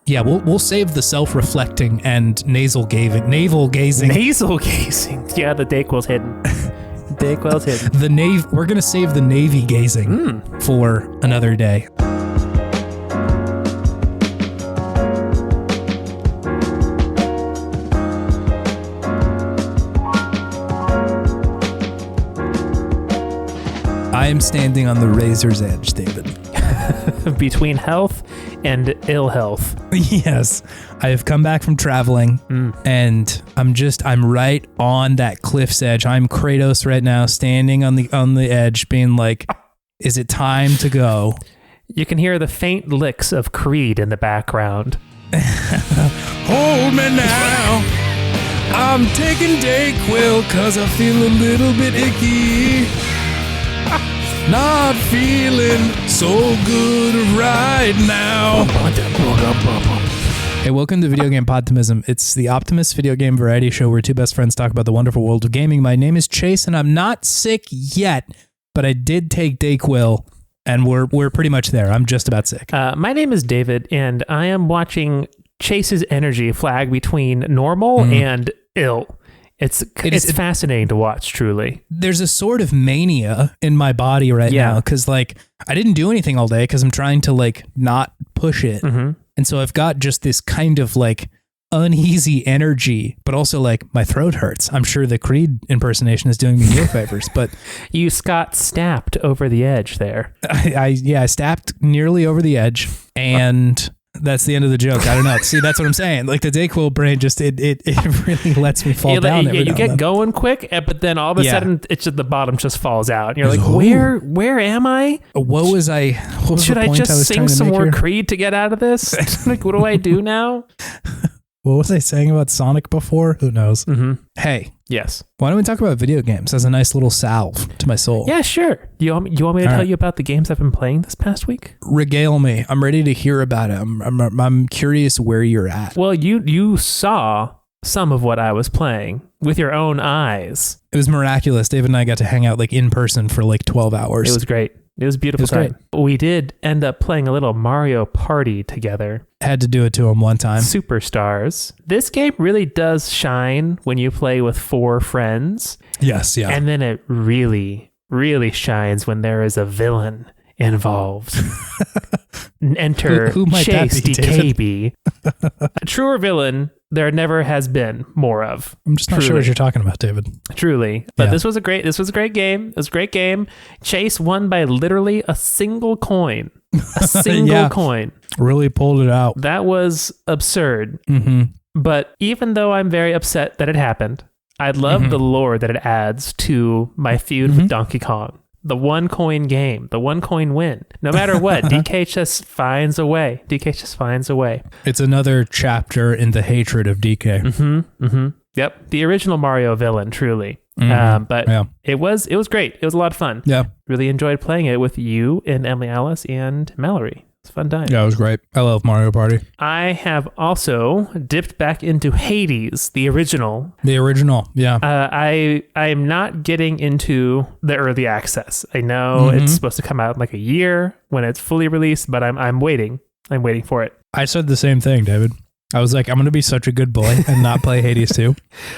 Yeah, we'll save the self-reflecting and navel gazing. Nasal gazing. Yeah, the Dayquil's hidden. Dayquil's hidden. We're gonna save the navy gazing for another day. I am standing on the razor's edge, David. Between health and ill health. Yes. I have come back from traveling and I'm right on that cliff's edge. I'm Kratos right now, standing on the edge, being like, is it time to go? You can hear the faint licks of Creed in the background. Hold me now. I'm taking Dayquil 'cause I feel a little bit icky. Not feeling so good right now. Hey, welcome to Video Game Podtimism. It's the Optimist video game variety show where two best friends talk about the wonderful world of gaming. My name is Chase, and I'm not sick yet, but I did take Dayquil, and we're pretty much there. I'm just about sick. My name is David, and I am watching Chase's energy flag between normal and ill. It's fascinating to watch, truly. There's a sort of mania in my body right now because, like, I didn't do anything all day because I'm trying to, like, not push it. Mm-hmm. And so I've got just this kind of, like, uneasy energy, but also, like, my throat hurts. I'm sure the Creed impersonation is doing me no favors, but... You Scott stapped over the edge there. I stapped nearly over the edge, and... That's the end of the joke. I don't know. See, that's what I'm saying. Like the Dayquil brain just it really lets me fall down. You get going quick, but then all of a sudden it's just the bottom just falls out. And you're like, where am I? What was I? Should I just sing some more Creed to get out of this? Like, what do I do now? What was I saying about Sonic before? Who knows? Mm-hmm. Hey. Yes. Why don't we talk about video games as a nice little salve to my soul? Yeah, sure. You want me to tell you about the games I've been playing this past week? Regale me. I'm ready to hear about it. I'm curious where you're at. Well, you saw some of what I was playing with your own eyes. It was miraculous. David and I got to hang out like in person for like 12 hours. It was great. It was a beautiful time. Great. We did end up playing a little Mario Party together. Had to do it to him one time. Superstars. This game really does shine when you play with 4 friends. Yes, yeah. And then it really, really shines when there is a villain involved. Enter who might Chase that be, DKB. A truer villain there never has been more of. I'm just not sure what you're talking about, David. Truly. But this was a great game. It was a great game. Chase won by literally a single coin. A single coin. Really pulled it out. That was absurd. Mm-hmm. But even though I'm very upset that it happened, I love the lore that it adds to my feud with Donkey Kong. The 1 coin game, the 1 coin win. No matter what, DK just finds a way. It's another chapter in the hatred of DK. Mm-hmm. Mm-hmm. Yep. The original Mario villain, truly. But it was great. It was a lot of fun. Yeah. Really enjoyed playing it with you and Emily Alice and Mallory. It's a fun time. Yeah, it was great. I love Mario Party. I have also dipped back into Hades, the original. Yeah. I am not getting into the early access. I know it's supposed to come out in like a year when it's fully released, but I'm waiting. I'm waiting for it. I said the same thing, David. I was like, I'm going to be such a good boy and not play Hades 2.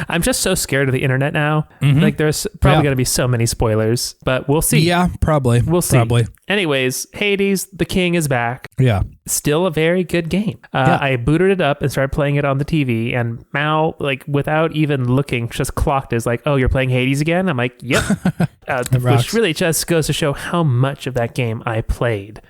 I'm just so scared of the internet now. Mm-hmm. Like there's probably going to be so many spoilers, but we'll see. Yeah, probably. We'll see. Probably. Anyways, Hades, the king is back. Yeah. Still a very good game. I booted it up and started playing it on the TV, and Mal, like without even looking, just clocked as like, oh, you're playing Hades again? I'm like, yep. Which really just goes to show how much of that game I played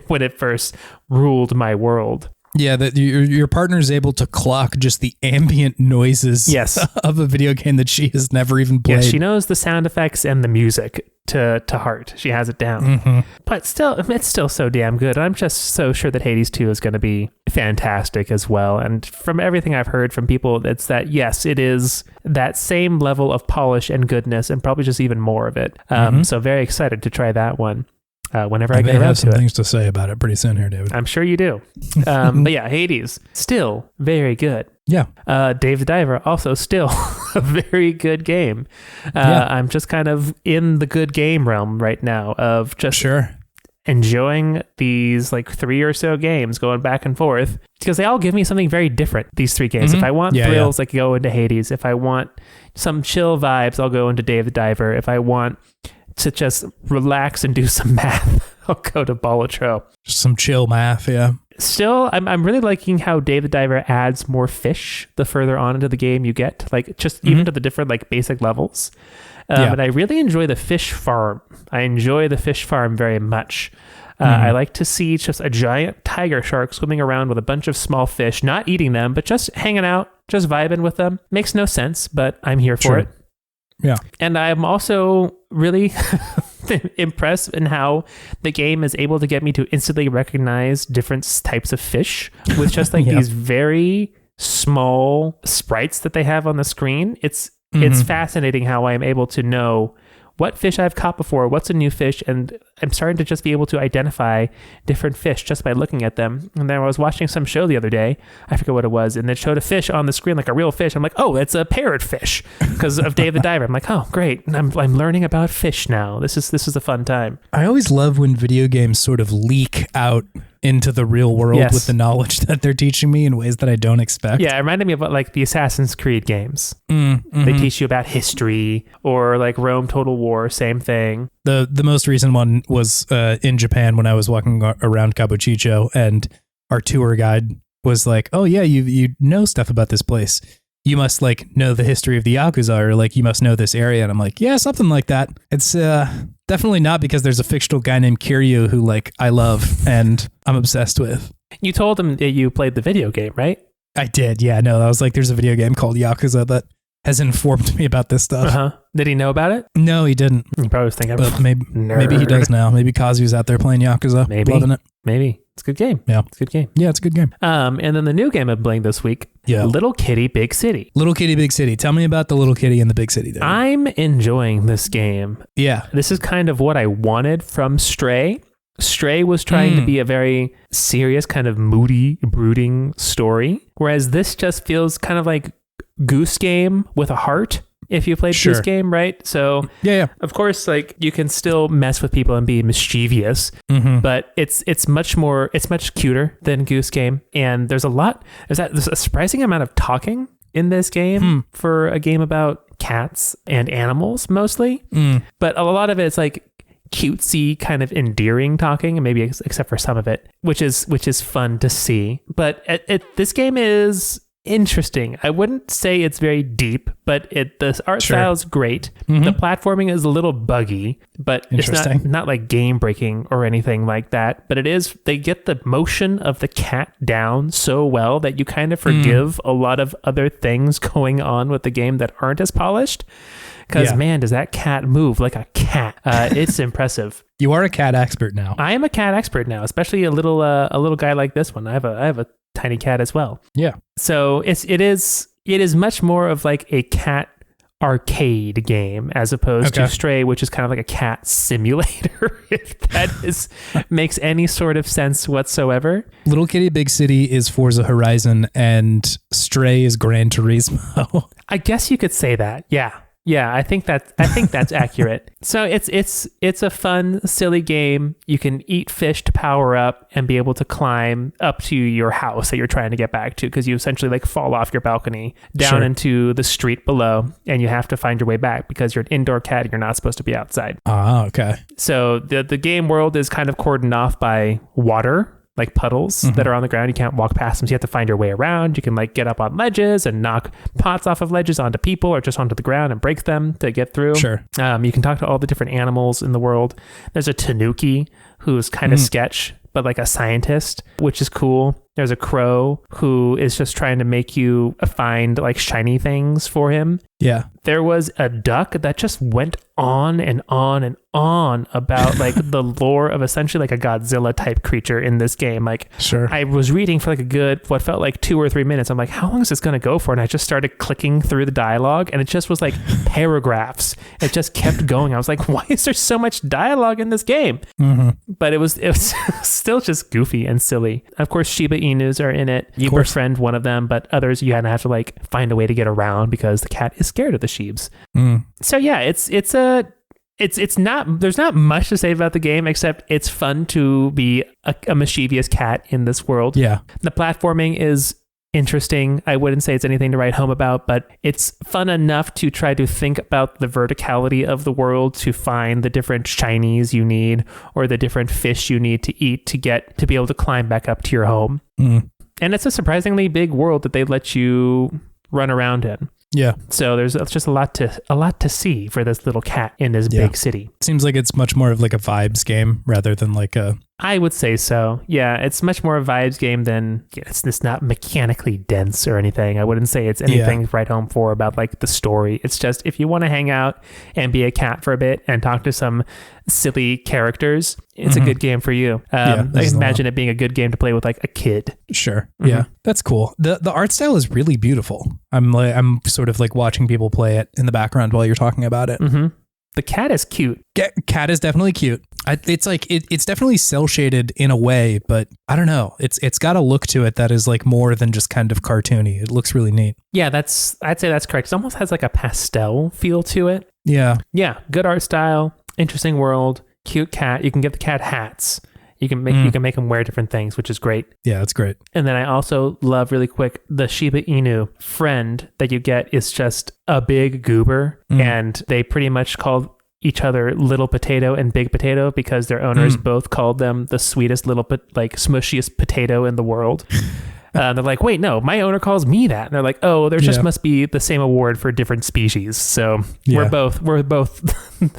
when it first ruled my world. Yeah, that your partner is able to clock just the ambient noises of a video game that she has never even played. Yeah, she knows the sound effects and the music to heart. She has it down. Mm-hmm. But still, it's still so damn good. I'm just so sure that Hades 2 is going to be fantastic as well. And from everything I've heard from people, it's that, yes, it is that same level of polish and goodness and probably just even more of it. So very excited to try that one. Whenever I get around to it. I have some things to say about it pretty soon here, David. I'm sure you do. But yeah, Hades, still very good. Yeah. Dave the Diver, also still a very good game. I'm just kind of in the good game realm right now of just enjoying these like 3 or so games going back and forth because they all give me something very different, these 3 games. If I want thrills, I can go into Hades. If I want some chill vibes, I'll go into Dave the Diver. If I want to just relax and do some math, I'll go to Bolotro. Just some chill math, yeah. Still, I'm really liking how Dave the Diver adds more fish the further on into the game you get, like just even to the different like basic levels. And I really enjoy the fish farm. I enjoy the fish farm very much. I like to see just a giant tiger shark swimming around with a bunch of small fish, not eating them, but just hanging out, just vibing with them. Makes no sense, but I'm here for it. Yeah. And I'm also really impressed in how the game is able to get me to instantly recognize different types of fish with just like these very small sprites that they have on the screen. It's fascinating how I am able to know what fish I've caught before, what's a new fish, and I'm starting to just be able to identify different fish just by looking at them. And then I was watching some show the other day, I forget what it was, and it showed a fish on the screen, like a real fish. I'm like, oh, it's a parrotfish because of Dave the Diver. I'm like, oh, great. And I'm learning about fish now. This is a fun time. I always love when video games sort of leak out into the real world with the knowledge that they're teaching me in ways that I don't expect. Yeah, it reminded me of like the Assassin's Creed games. They teach you about history, or like Rome Total War, same thing. The most recent one was in Japan when I was walking around Kabukicho, and our tour guide was like, oh yeah, you know stuff about this place. You must like know the history of the Yakuza, or like you must know this area. And I'm like, yeah, something like that. It's definitely not because there's a fictional guy named Kiryu who like I love and I'm obsessed with. You told him that you played the video game, right? I did. Yeah, no, I was like, there's a video game called Yakuza that has informed me about this stuff. Did he know about it? No, he didn't. He probably was thinking, but maybe he does now. Maybe Kazu's out there playing Yakuza. Loving it. Maybe. It's a good game. Yeah. It's a good game. Yeah, it's a good game. And then the new game I'm playing this week, Little Kitty Big City. Little Kitty Big City. Tell me about the Little Kitty in the Big City there. I'm enjoying this game. Yeah. This is kind of what I wanted from Stray. Stray was trying to be a very serious, kind of moody, brooding story, whereas this just feels kind of like Goose Game with a heart. If you played Goose Game, right? So of course, like you can still mess with people and be mischievous, but it's much cuter than Goose Game. And there's a surprising amount of talking in this game for a game about cats and animals mostly. But a lot of it's like cutesy, kind of endearing talking, and maybe except for some of it, which is fun to see. But this game is interesting. I wouldn't say it's very deep, but the art style is great. The platforming is a little buggy, but it's not like game breaking or anything like that. But they get the motion of the cat down so well that you kind of forgive a lot of other things going on with the game that aren't as polished. Because man, does that cat move like a cat? It's impressive. You are a cat expert now. I am a cat expert now, especially a little guy like this one. I have a tiny cat as well. Yeah. So it is much more of like a cat arcade game as opposed to Stray, which is kind of like a cat simulator, if that makes any sort of sense whatsoever. Little Kitty Big City is Forza Horizon and Stray is Gran Turismo. I guess you could say that. Yeah. Yeah, I think that's accurate. So it's a fun, silly game. You can eat fish to power up and be able to climb up to your house that you're trying to get back to, because you essentially like fall off your balcony down into the street below, and you have to find your way back because you're an indoor cat and you're not supposed to be outside. Ah, okay. So the game world is kind of cordoned off by water, like puddles that are on the ground. You can't walk past them, so you have to find your way around. You can like get up on ledges and knock pots off of ledges onto people or just onto the ground and break them to get through. Sure. You can talk to all the different animals in the world. There's a tanuki who's kind of sketch, but like a scientist, which is cool. There's a crow who is just trying to make you find like shiny things for him. Yeah. There was a duck that just went on and on and on about like the lore of essentially like a Godzilla type creature in this game. Like, I was reading for like a good, what felt like 2 or 3 minutes. I'm like, how long is this going to go for? And I just started clicking through the dialogue, and it just was like paragraphs. It just kept going. I was like, why is there so much dialogue in this game? But it was still just goofy and silly. Of course, Shiba Inus are in it. You befriend one of them, but others you have to like find a way to get around because the cat is scared of the sheeps. So yeah, it's a It's not, there's not much to say about the game except it's fun to be a mischievous cat in this world. Yeah. The platforming is interesting. I wouldn't say it's anything to write home about, but it's fun enough to try to think about the verticality of the world, to find the different shinies you need or the different fish you need to eat to be able to climb back up to your home. And it's a surprisingly big world that they let you run around in. Yeah. So there's just a lot to see for this little cat in this big city. Seems like it's much more of like a vibes game rather than like a... I would say so. Yeah, it's much more a vibes game than it's not mechanically dense or anything. I wouldn't say it's anything to write home for about like the story. It's just if you want to hang out and be a cat for a bit and talk to some silly characters, it's a good game for you. I imagine it being a good game to play with like a kid. Sure. Yeah, that's cool. The art style is really beautiful. I'm sort of like watching people play it in the background while you're talking about it. The cat is cute. Cat is definitely cute. It's like it's definitely cel shaded in a way, but I don't know. It's got a look to it that is like more than just kind of cartoony. It looks really neat. Yeah, I'd say that's correct. It almost has like a pastel feel to it. Yeah. Yeah, good art style, interesting world, cute cat. You can give the cat hats. You can make them wear different things, which is great. Yeah, that's great. And then I also love, really quick, the Shiba Inu friend that you get is just a big goober, and they pretty much call each other Little Potato and Big Potato because their owners both called them the sweetest little smushiest potato in the world. They're like, wait, no, my owner calls me that. And they're like, oh, there just must be the same award for different species. So we're both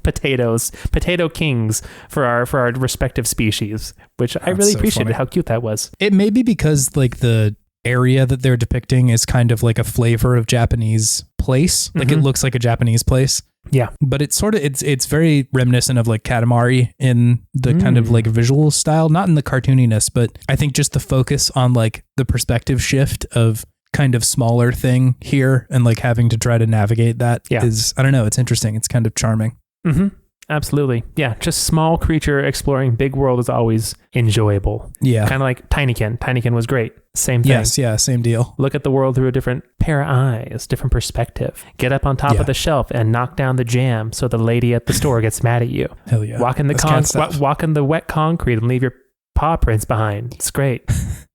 potatoes, potato kings for our respective species, which I really appreciated how cute that was. It may be because like the area that they're depicting is kind of like a flavor of Japanese place. Like it looks like a Japanese place. Yeah. But it's sort of, it's very reminiscent of like Katamari in the kind of like visual style, not in the cartooniness, but I think just the focus on like the perspective shift of kind of smaller thing here and like having to try to navigate that is, I don't know, it's interesting. It's kind of charming. Absolutely. Yeah. Just small creature exploring big world is always enjoyable. Yeah. Kind of like Tinykin. Tinykin was great. Same thing. Yes. Yeah. Same deal. Look at the world through a different pair of eyes, different perspective. Get up on top of the shelf and knock down the jam so the lady at the store gets mad at you. Hell yeah. Walk in the wet concrete and leave your paw prints behind. It's great.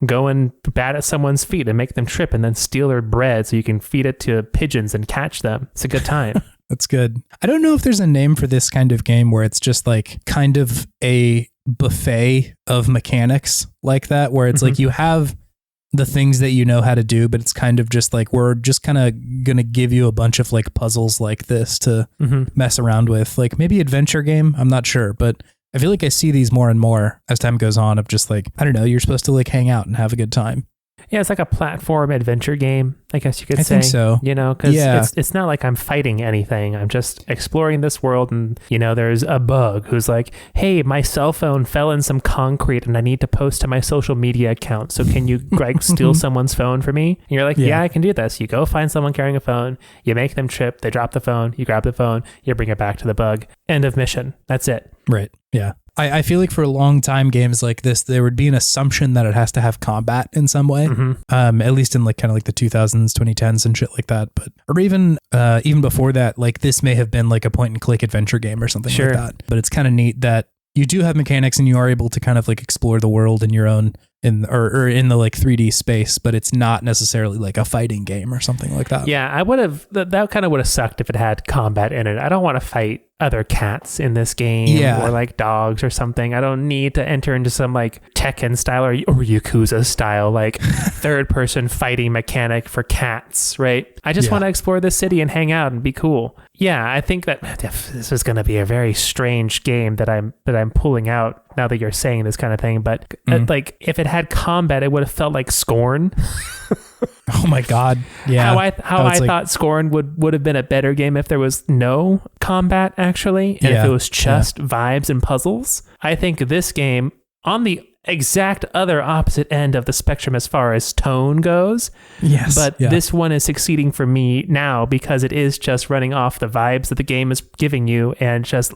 Go and bat at someone's feet and make them trip and then steal their bread so you can feed it to pigeons and catch them. It's a good time. That's good. I don't know if there's a name for this kind of game where it's just like kind of a buffet of mechanics like that, where it's like you have the things that you know how to do, but it's kind of just like, we're just kind of going to give you a bunch of like puzzles like this to mess around with. Like maybe adventure game. I'm not sure, but I feel like I see these more and more as time goes on of just like, I don't know, you're supposed to like hang out and have a good time. Yeah, it's like a platform adventure game, I guess you could say. I think so. You know, because it's not like I'm fighting anything. I'm just exploring this world and, you know, there's a bug who's like, hey, my cell phone fell in some concrete and I need to post to my social media account. So can you like steal someone's phone for me? And you're like, yeah, I can do this. You go find someone carrying a phone, you make them trip, they drop the phone, you grab the phone, you bring it back to the bug. End of mission. That's it. Right. Yeah. I feel like for a long time, games like this, there would be an assumption that it has to have combat in some way, at least in like kind of like the 2000s, 2010s and shit like that. But or even before that, like this may have been like a point and click adventure game or something like that. But it's kind of neat that you do have mechanics and you are able to kind of like explore the world in your own or in the like 3D space, but it's not necessarily like a fighting game or something like that. Yeah, I would have that kind of would have sucked if it had combat in it. I don't want to fight other cats in this game or like dogs or something. I don't need to enter into some like Tekken style or Yakuza style like third person fighting mechanic for cats, right? I just want to explore the city and hang out and be cool. Yeah, I think that this is going to be a very strange game that I'm pulling out now that you're saying this kind of thing, but like if it had combat, it would have felt like Scorn. Oh my God. Yeah. How I thought Scorn would have been a better game if there was no combat actually. And if it was just vibes and puzzles. I think this game on the exact other opposite end of the spectrum as far as tone goes. Yes. But this one is succeeding for me now because it is just running off the vibes that the game is giving you and just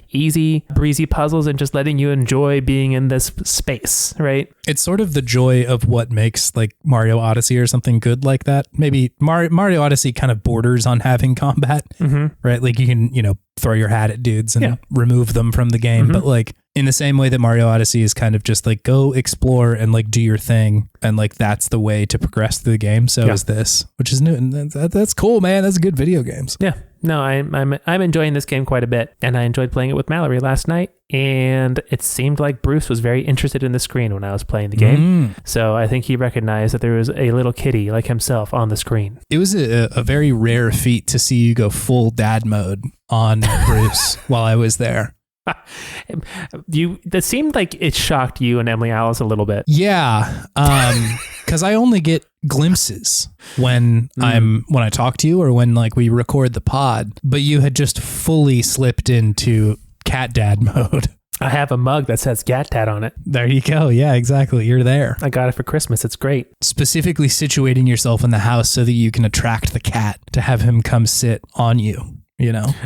easy, breezy puzzles and just letting you enjoy being in this space, right? It's sort of the joy of what makes like Mario Odyssey or something good like that. Maybe Mario Odyssey kind of borders on having combat, right? Like you can, throw your hat at dudes and remove them from the game. But like in the same way that Mario Odyssey is kind of just like go explore and like do your thing. And like that's the way to progress through the game. So is this, which is new. And that's cool, man. That's good video games. Yeah. No, I'm enjoying this game quite a bit. And I enjoyed playing it with Mallory last night. And it seemed like Bruce was very interested in the screen when I was playing the game. So I think he recognized that there was a little kitty like himself on the screen. It was a very rare feat to see you go full dad mode on Bruce while I was there. That seemed like it shocked you and Emily Alice a little bit. Yeah. Because I only get glimpses when I talk to you or when like we record the pod, but you had just fully slipped into cat dad mode. I have a mug that says Gat Dad on it. There you go. Yeah, exactly. You're there. I got it for Christmas. It's great. Specifically situating yourself in the house so that you can attract the cat to have him come sit on you,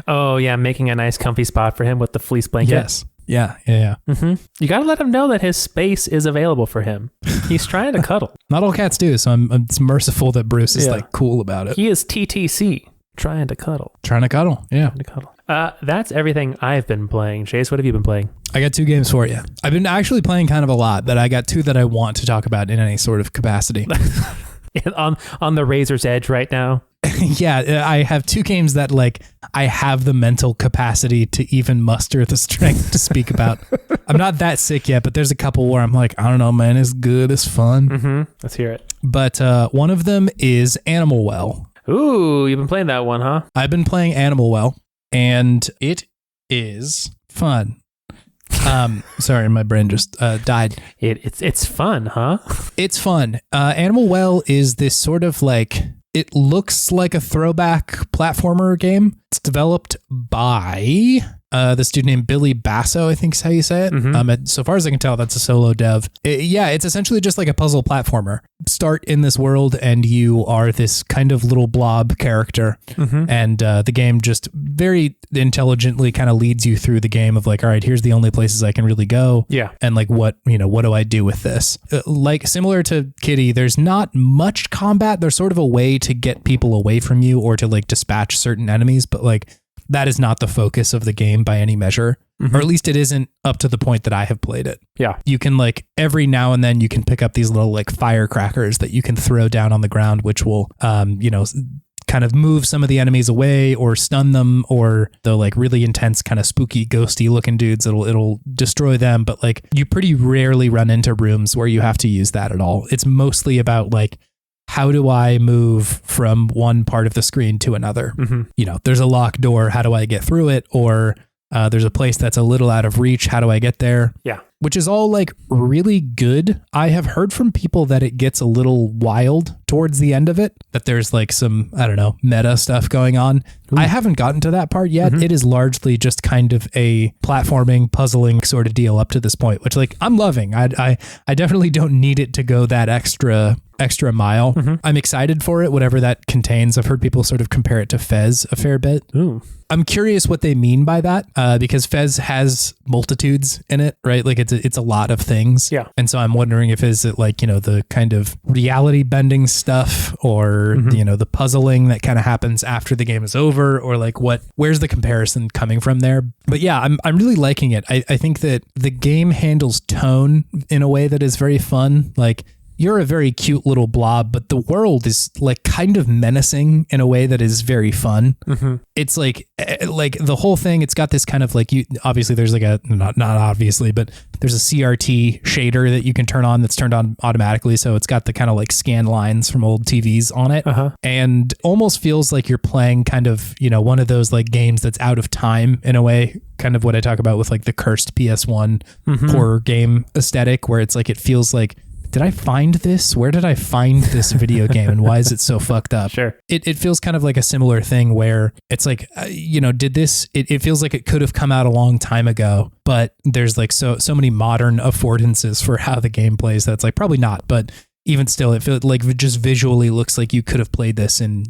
Oh, yeah. Making a nice comfy spot for him with the fleece blanket. Yes. Yeah. You got to let him know that his space is available for him. He's trying to cuddle. Not all cats do, so it's merciful that Bruce is like cool about it. He is TTC, trying to cuddle. Trying to cuddle, yeah. Trying to cuddle. That's everything I've been playing. Chase, what have you been playing? I got 2 games for you. I've been actually playing kind of a lot, but I got 2 that I want to talk about in any sort of capacity. on the razor's edge right now. Yeah, I have 2 games that like I have the mental capacity to even muster the strength to speak about. I'm not that sick yet, but there's a couple where I'm like, I don't know, man, it's good, it's fun. Let's hear it. But one of them is Animal Well. Ooh, you've been playing that one, huh? I've been playing Animal Well, and it is fun. Sorry, my brain just died. It's fun, huh? It's fun. Animal Well is this sort of like, it looks like a throwback platformer game. It's developed by this dude named Billy Basso, I think is how you say it. So far as I can tell, that's a solo dev. It's essentially just like a puzzle platformer. Start in this world and you are this kind of little blob character. And the game just very intelligently kind of leads you through the game of like, all right, here's the only places I can really go. Yeah. And like, what do I do with this? Like similar to Kitty, there's not much combat. There's sort of a way to get people away from you or to like dispatch certain enemies, but like that is not the focus of the game by any measure, or at least it isn't up to the point that I have played it. Yeah. You can like every now and then you can pick up these little like firecrackers that you can throw down on the ground, which will, kind of move some of the enemies away or stun them, or the like really intense kind of spooky ghosty looking dudes. It'll destroy them. But like you pretty rarely run into rooms where you have to use that at all. It's mostly about like, how do I move from one part of the screen to another? There's a locked door. How do I get through it? Or there's a place that's a little out of reach. How do I get there? Yeah. Which is all like really good. I have heard from people that it gets a little wild towards the end of it, that there's like some, I don't know, meta stuff going on. Ooh. I haven't gotten to that part yet. It is largely just kind of a platforming, puzzling sort of deal up to this point, which like I'm loving. I definitely don't need it to go that extra mile. I'm excited for it, whatever that contains. I've heard people sort of compare it to Fez a fair bit. Ooh. I'm curious what they mean by that, because Fez has multitudes in it, right? Like it's a lot of things. Yeah. And so I'm wondering if is it like, the kind of reality bending stuff or, the puzzling that kind of happens after the game is over, or like where's the comparison coming from there? But yeah, I'm really liking it. I think that the game handles tone in a way that is very fun. Like, you're a very cute little blob, but the world is like kind of menacing in a way that is very fun. It's like the whole thing, it's got this kind of like, obviously there's like not obviously, but there's a CRT shader that you can turn on that's turned on automatically. So it's got the kind of like scan lines from old TVs on it, and almost feels like you're playing kind of, one of those like games that's out of time in a way, kind of what I talk about with like the cursed PS1 horror game aesthetic, where it's like, it feels like did I find this? Where did I find this video game and why is it so fucked up? Sure. It feels kind of like a similar thing where it's like, it feels like it could have come out a long time ago, but there's like so many modern affordances for how the game plays that's like probably not, but even still, it feels like just visually looks like you could have played this in,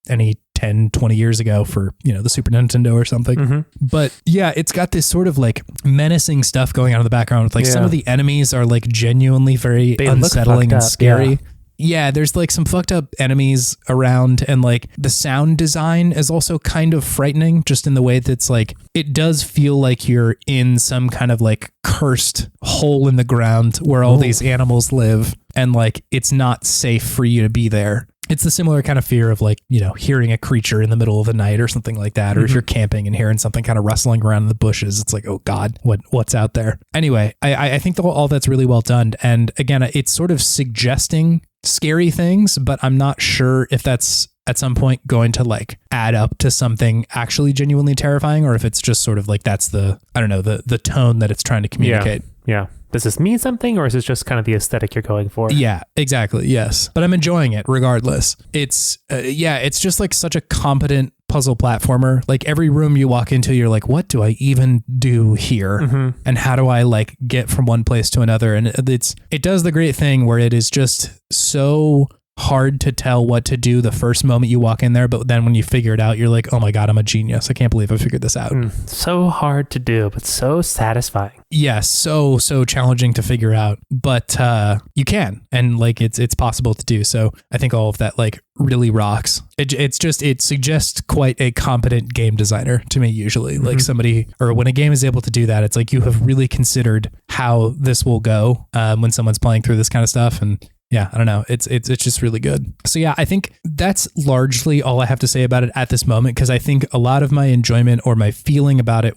any 10, 20 years ago for, the Super Nintendo or something. Mm-hmm. But yeah, it's got this sort of like menacing stuff going on in the background with like some of the enemies are like genuinely very unsettling and scary. Yeah, there's like some fucked up enemies around and like the sound design is also kind of frightening just in the way that's like, it does feel like you're in some kind of like cursed hole in the ground where all these animals live and like, it's not safe for you to be there. It's the similar kind of fear of like, hearing a creature in the middle of the night or something like that. Or if you're camping and hearing something kind of rustling around in the bushes, it's like, oh God, what's out there? Anyway, I think all that's really well done. And again, it's sort of suggesting scary things, but I'm not sure if that's at some point going to like add up to something actually genuinely terrifying, or if it's just sort of like, that's the tone that it's trying to communicate. Yeah. Does this mean something, or is this just kind of the aesthetic you're going for? Yeah, exactly. Yes. But I'm enjoying it regardless. It's just like such a competent puzzle platformer. Like every room you walk into, you're like, what do I even do here? Mm-hmm. And how do I like get from one place to another? And it does the great thing where it is just so hard to tell what to do the first moment you walk in there, but then when you figure it out, you're like, oh my God, I'm a genius. I can't believe I figured this out. So hard to do, but so satisfying. Yes, so challenging to figure out, but you can, and like it's possible to do. So I think all of that like really rocks. It suggests quite a competent game designer to me usually. Like somebody, or when a game is able to do that, it's like you have really considered how this will go when someone's playing through this kind of stuff. And yeah, I don't know. It's just really good. So yeah, I think that's largely all I have to say about it at this moment, because I think a lot of my enjoyment or my feeling about it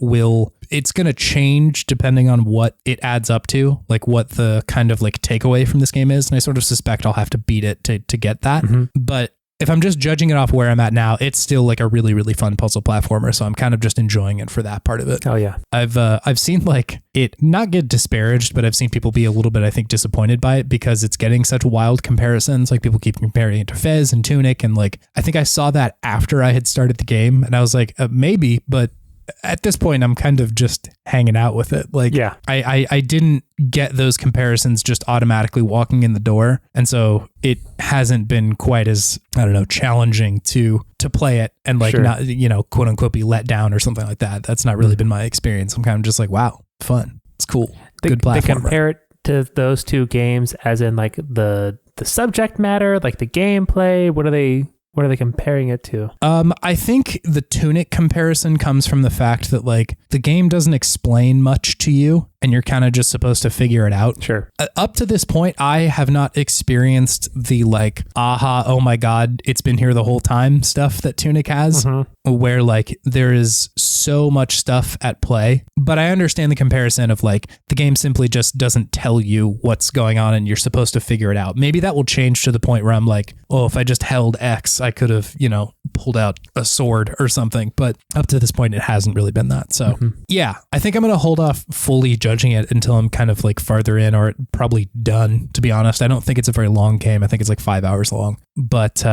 it's going to change depending on what it adds up to, like what the kind of like takeaway from this game is. And I sort of suspect I'll have to beat it to get that. But if I'm just judging it off where I'm at now, it's still like a really, really fun puzzle platformer. So I'm kind of just enjoying it for that part of it. Oh yeah. I've seen like it not get disparaged, but I've seen people be a little bit, I think, disappointed by it because it's getting such wild comparisons. Like people keep comparing it to Fez and Tunic. And like, I think I saw that after I had started the game and I was like, maybe, but at this point, I'm kind of just hanging out with it. Like, yeah, I didn't get those comparisons just automatically walking in the door. And so it hasn't been quite as, challenging to play it and like not, quote unquote, be let down or something like that. That's not really been my experience. I'm kind of just like, wow, fun. It's cool. Good platformer. They compare it to those two games as in like the subject matter, like the gameplay. What are they comparing it to? I think the Tunic comparison comes from the fact that like the game doesn't explain much to you and you're kind of just supposed to figure it out. Sure. Up to this point, I have not experienced the like, oh my God, it's been here the whole time stuff that Tunic has, where like there is so much stuff at play. But I understand the comparison of like the game simply just doesn't tell you what's going on and you're supposed to figure it out. Maybe that will change to the point where I'm like, oh, if I just held X, I could have, pulled out a sword or something. But up to this point, it hasn't really been that. So yeah, I think I'm going to hold off fully judging it until I'm kind of like farther in or probably done, to be honest. I don't think it's a very long game. I think it's like 5 hours long, but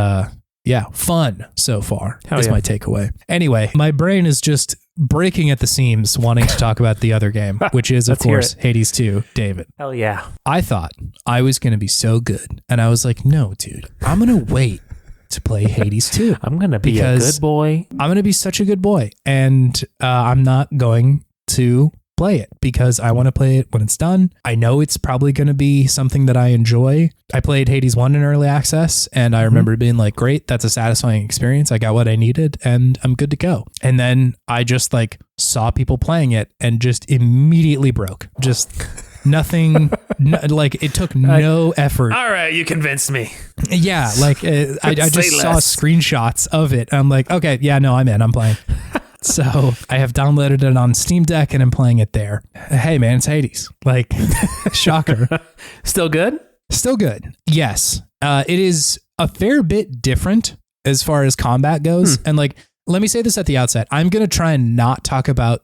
yeah, fun so far is my takeaway. Anyway, my brain is just breaking at the seams wanting to talk about the other game, which is, of course, Hades 2, David. Hell yeah. I thought I was going to be so good. And I was like, no, dude, I'm going to wait to play Hades 2. I'm going to be a good boy. I'm going to be such a good boy. And I'm not going to play it because I want to play it when it's done. I know it's probably going to be something that I enjoy. I played Hades 1 in early access and I remember being like, great, that's a satisfying experience. I got what I needed and I'm good to go. And then I just like saw people playing it and just immediately broke. Just nothing, like it took no effort. All right, you convinced me. Yeah, like I just saw screenshots of it. I'm like, okay, yeah, no, I'm in. I'm playing. So I have downloaded it on Steam Deck and I'm playing it there. Hey man, it's Hades. Like, shocker. Still good? Still good. Yes. It is a fair bit different as far as combat goes. And like, let me say this at the outset. I'm going to try and not talk about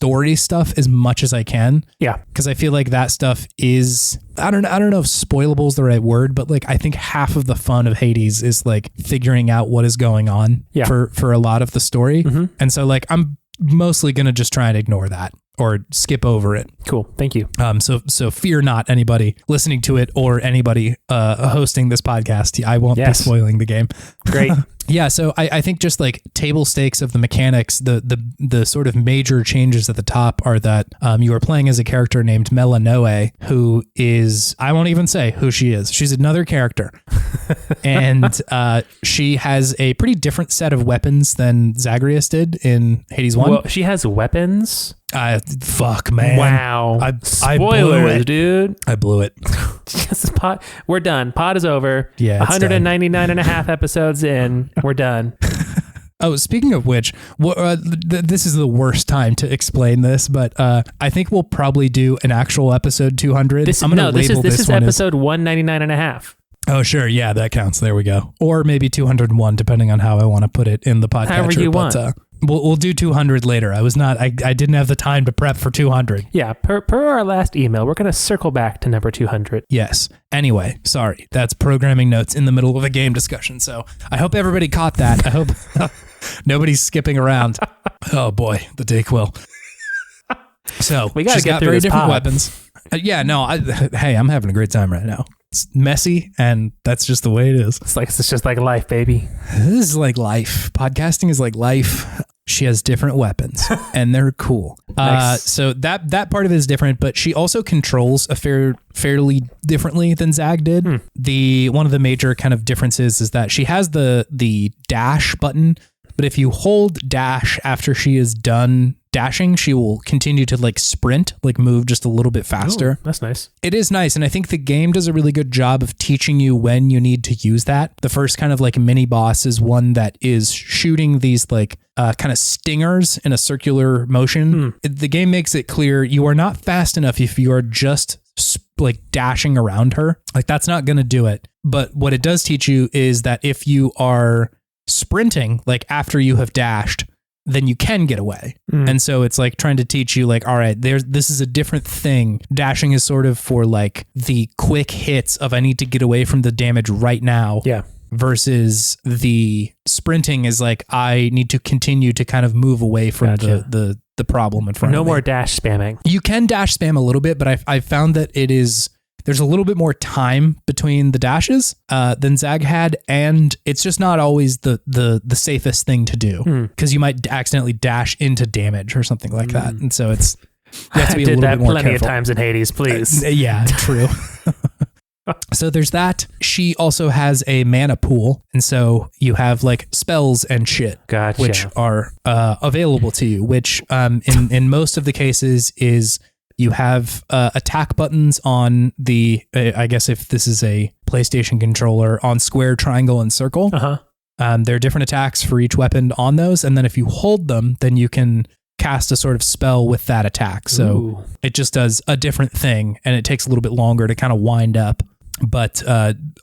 story stuff as much as I can. Yeah. Because I feel like that stuff is, I don't know if spoilable is the right word, but like I think half of the fun of Hades is like figuring out what is going on for a lot of the story. And so like I'm mostly going to just try and ignore that or skip over it. Cool. Thank you. So fear not, anybody listening to it or anybody hosting this podcast. I won't be spoiling the game. Great. Yeah, so I think just like table stakes of the mechanics, the sort of major changes at the top are that you are playing as a character named Melanoe, who is, I won't even say who she is. She's another character. And she has a pretty different set of weapons than Zagreus did in Hades 1. Well, she has weapons? Fuck, man. Wow. I blew it, dude. I blew it. We're done. Pod is over. Yeah, 199 and a half episodes in. We're done. Oh, speaking of which, this is the worst time to explain this, but I think we'll probably do an actual episode 200. This is episode 199 and a half. Oh, sure. Yeah, that counts. There we go. Or maybe 201, depending on how I want to put it in the podcast. However you want. We'll do 200 later. I didn't have the time to prep for 200. Yeah, per our last email, we're going to circle back to number 200. Yes. Anyway, sorry. That's programming notes in the middle of a game discussion. So I hope everybody caught that. I hope nobody's skipping around. Oh boy, the Dayquil. So we she's get got through very this different pod. weapons. Hey, I'm having a great time right now. It's messy, and that's just the way it is. It's just like life, baby. This is like life. Podcasting is like life. She has different weapons, and they're cool. Nice. So that part of it is different, but she also controls fairly differently than Zag did. One of the major kind of differences is that she has the dash button, but if you hold dash after she is done dashing, she will continue to like sprint, like move just a little bit faster. Oh, that's nice. It is nice. And I think the game does a really good job of teaching you when you need to use that. The first kind of like mini boss is one that is shooting these like kind of stingers in a circular motion. The game makes it clear you are not fast enough if you are just like dashing around her. Like that's not going to do it. But what it does teach you is that if you are sprinting, like after you have dashed, then you can get away. And so it's like trying to teach you like, all right, this is a different thing. Dashing is sort of for like the quick hits of I need to get away from the damage right now. Yeah. Versus the sprinting is like, I need to continue to kind of move away from the problem in front of me. No more dash spamming. You can dash spam a little bit, but I found that there's a little bit more time between the dashes than Zag had, and it's just not always the safest thing to do because you might accidentally dash into damage or something like that, and so you have to be a little bit more careful. I did that plenty of times in Hades, please. Yeah, true. So there's that. She also has a mana pool, and so you have like spells and shit, which are available to you. Which in most of the cases is you have attack buttons on the, I guess if this is a PlayStation controller, on square, triangle, and circle. There are different attacks for each weapon on those. And then if you hold them, then you can cast a sort of spell with that attack. So it just does a different thing, and it takes a little bit longer to kind of wind up. But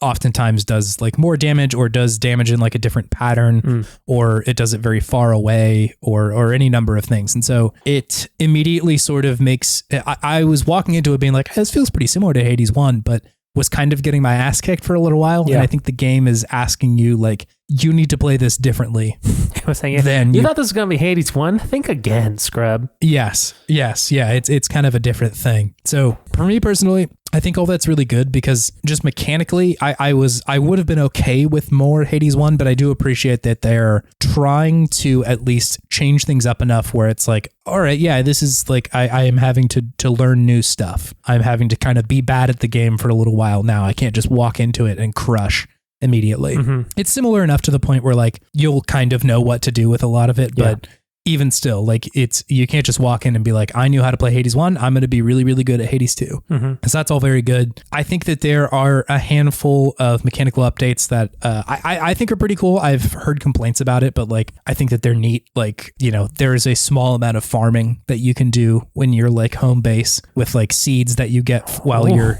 oftentimes does like more damage or does damage in like a different pattern or it does it very far away or any number of things. And so it immediately sort of makes, I was walking into it being like, this feels pretty similar to Hades 1, but was kind of getting my ass kicked for a little while. Yeah. And I think the game is asking you like, you need to play this differently. I was saying, you thought this was going to be Hades 1? Think again, scrub. Yes. Yeah. It's kind of a different thing. So for me personally, I think all that's really good because just mechanically, I would have been okay with more Hades 1, but I do appreciate that they're trying to at least change things up enough where it's like, all right, yeah, this is like, I am having to learn new stuff. I'm having to kind of be bad at the game for a little while now. I can't just walk into it and crush immediately. It's similar enough to the point where like you'll kind of know what to do with a lot of it, but even still, like you can't just walk in and be like, I knew how to play Hades 1. I'm going to be really, really good at Hades 2. Because that's all very good. I think that there are a handful of mechanical updates that I think are pretty cool. I've heard complaints about it, but like, I think that they're neat. Like, there is a small amount of farming that you can do when you're like home base with like seeds that you get while you're,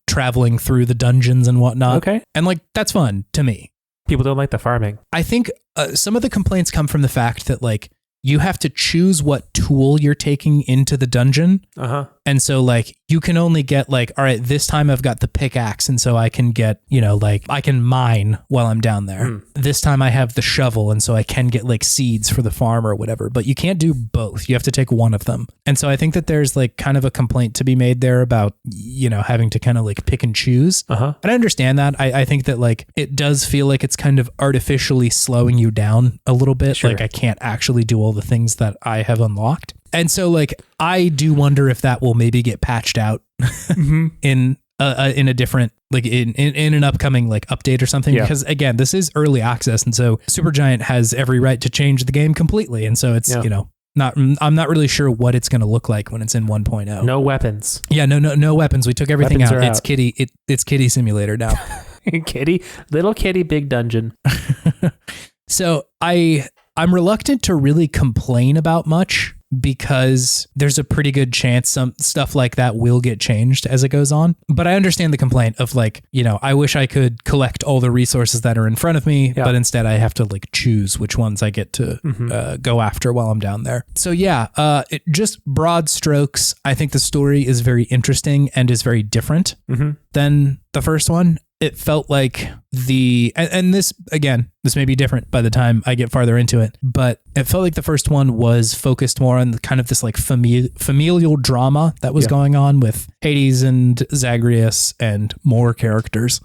traveling through the dungeons and whatnot. Okay. And like, that's fun to me. People don't like the farming. I think some of the complaints come from the fact that like, you have to choose what tool you're taking into the dungeon. And so like you can only get like, all right, this time I've got the pickaxe, and so I can get, you know, like I can mine while I'm down there. This time I have the shovel, and so I can get like seeds for the farm or whatever, but you can't do both. You have to take one of them. And so I think that there's like kind of a complaint to be made there about, you know, having to kind of like pick and choose. And I understand that. I think that like it does feel like it's kind of artificially slowing you down a little bit. Like I can't actually do all the things that I have unlocked. And so like, I do wonder if that will maybe get patched out in a different, like in an upcoming like update or something, because again, this is early access. And so Supergiant has every right to change the game completely. And so it's, you know, I'm not really sure what it's going to look like when it's in 1.0. No weapons. Yeah, no weapons. We took everything out. It's it's kitty simulator now. Little kitty, big dungeon. So I'm reluctant to really complain about much, because there's a pretty good chance some stuff like that will get changed as it goes on. But I understand the complaint of like, you know, I wish I could collect all the resources that are in front of me, but instead I have to like choose which ones I get to go after while I'm down there. So yeah, just broad strokes, I think the story is very interesting and is very different than the first one. It felt like and this, again, this may be different by the time I get farther into it, but it felt like the first one was focused more on the kind of this like familial drama that was going on with Hades and Zagreus and more characters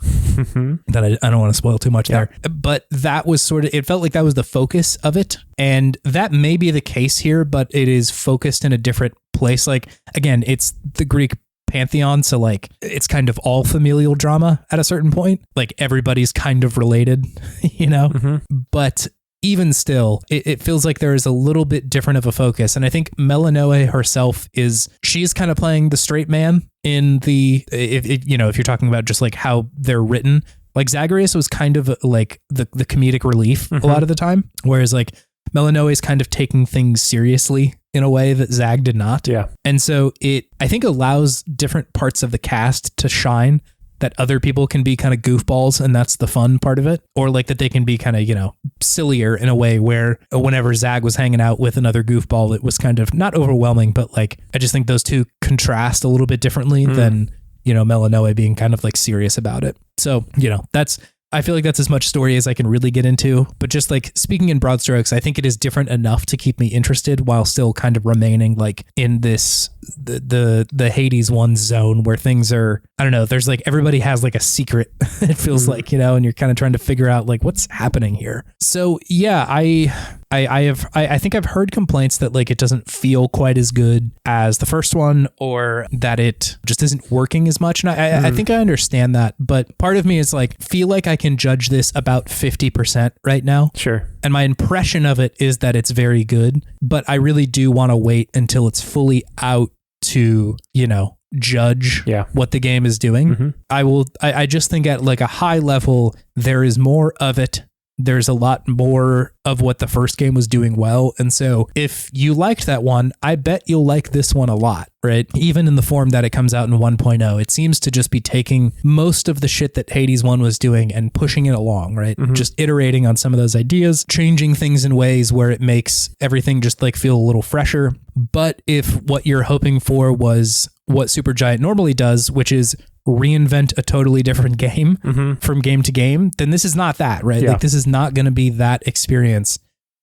that I don't want to spoil too much there. But that was sort of, it felt like that was the focus of it. And that may be the case here, but it is focused in a different place. Like, again, it's the Greek pantheon, so like it's kind of all familial drama at a certain point, like everybody's kind of related, you know. But even still, it feels like there is a little bit different of a focus. And I think Melanoe herself she's kind of playing the straight man in the, if you're talking about just like how they're written, like Zagreus was kind of like the comedic relief a lot of the time, whereas like Melanoe is kind of taking things seriously in a way that Zag did not. Yeah. And so it, I think, allows different parts of the cast to shine, that other people can be kind of goofballs, and that's the fun part of it. Or like that they can be kind of, you know, sillier in a way where whenever Zag was hanging out with another goofball, it was kind of not overwhelming, but like, I just think those two contrast a little bit differently than, you know, Melanoe being kind of like serious about it. So, you know, I feel like that's as much story as I can really get into, but just like speaking in broad strokes, I think it is different enough to keep me interested while still kind of remaining like in this, the Hades 1 zone where things are, I don't know, there's like, everybody has like a secret, it feels like, you know, and you're kind of trying to figure out like what's happening here. So yeah, I think I've heard complaints that like it doesn't feel quite as good as the first one, or that it just isn't working as much. And I think I understand that, but part of me is like, feel like I can judge this about 50% right now. Sure. And my impression of it is that it's very good, but I really do want to wait until it's fully out to, you know, judge what the game is doing. I just think at like a high level, there is more of it. There's a lot more of what the first game was doing well. And so if you liked that one, I bet you'll like this one a lot, right? Even in the form that it comes out in 1.0, it seems to just be taking most of the shit that Hades 1 was doing and pushing it along, right? Just iterating on some of those ideas, changing things in ways where it makes everything just like feel a little fresher. But if what you're hoping for was what Supergiant normally does, which is reinvent a totally different game from game to game, then this is not that, right? Like this is not going to be that experience.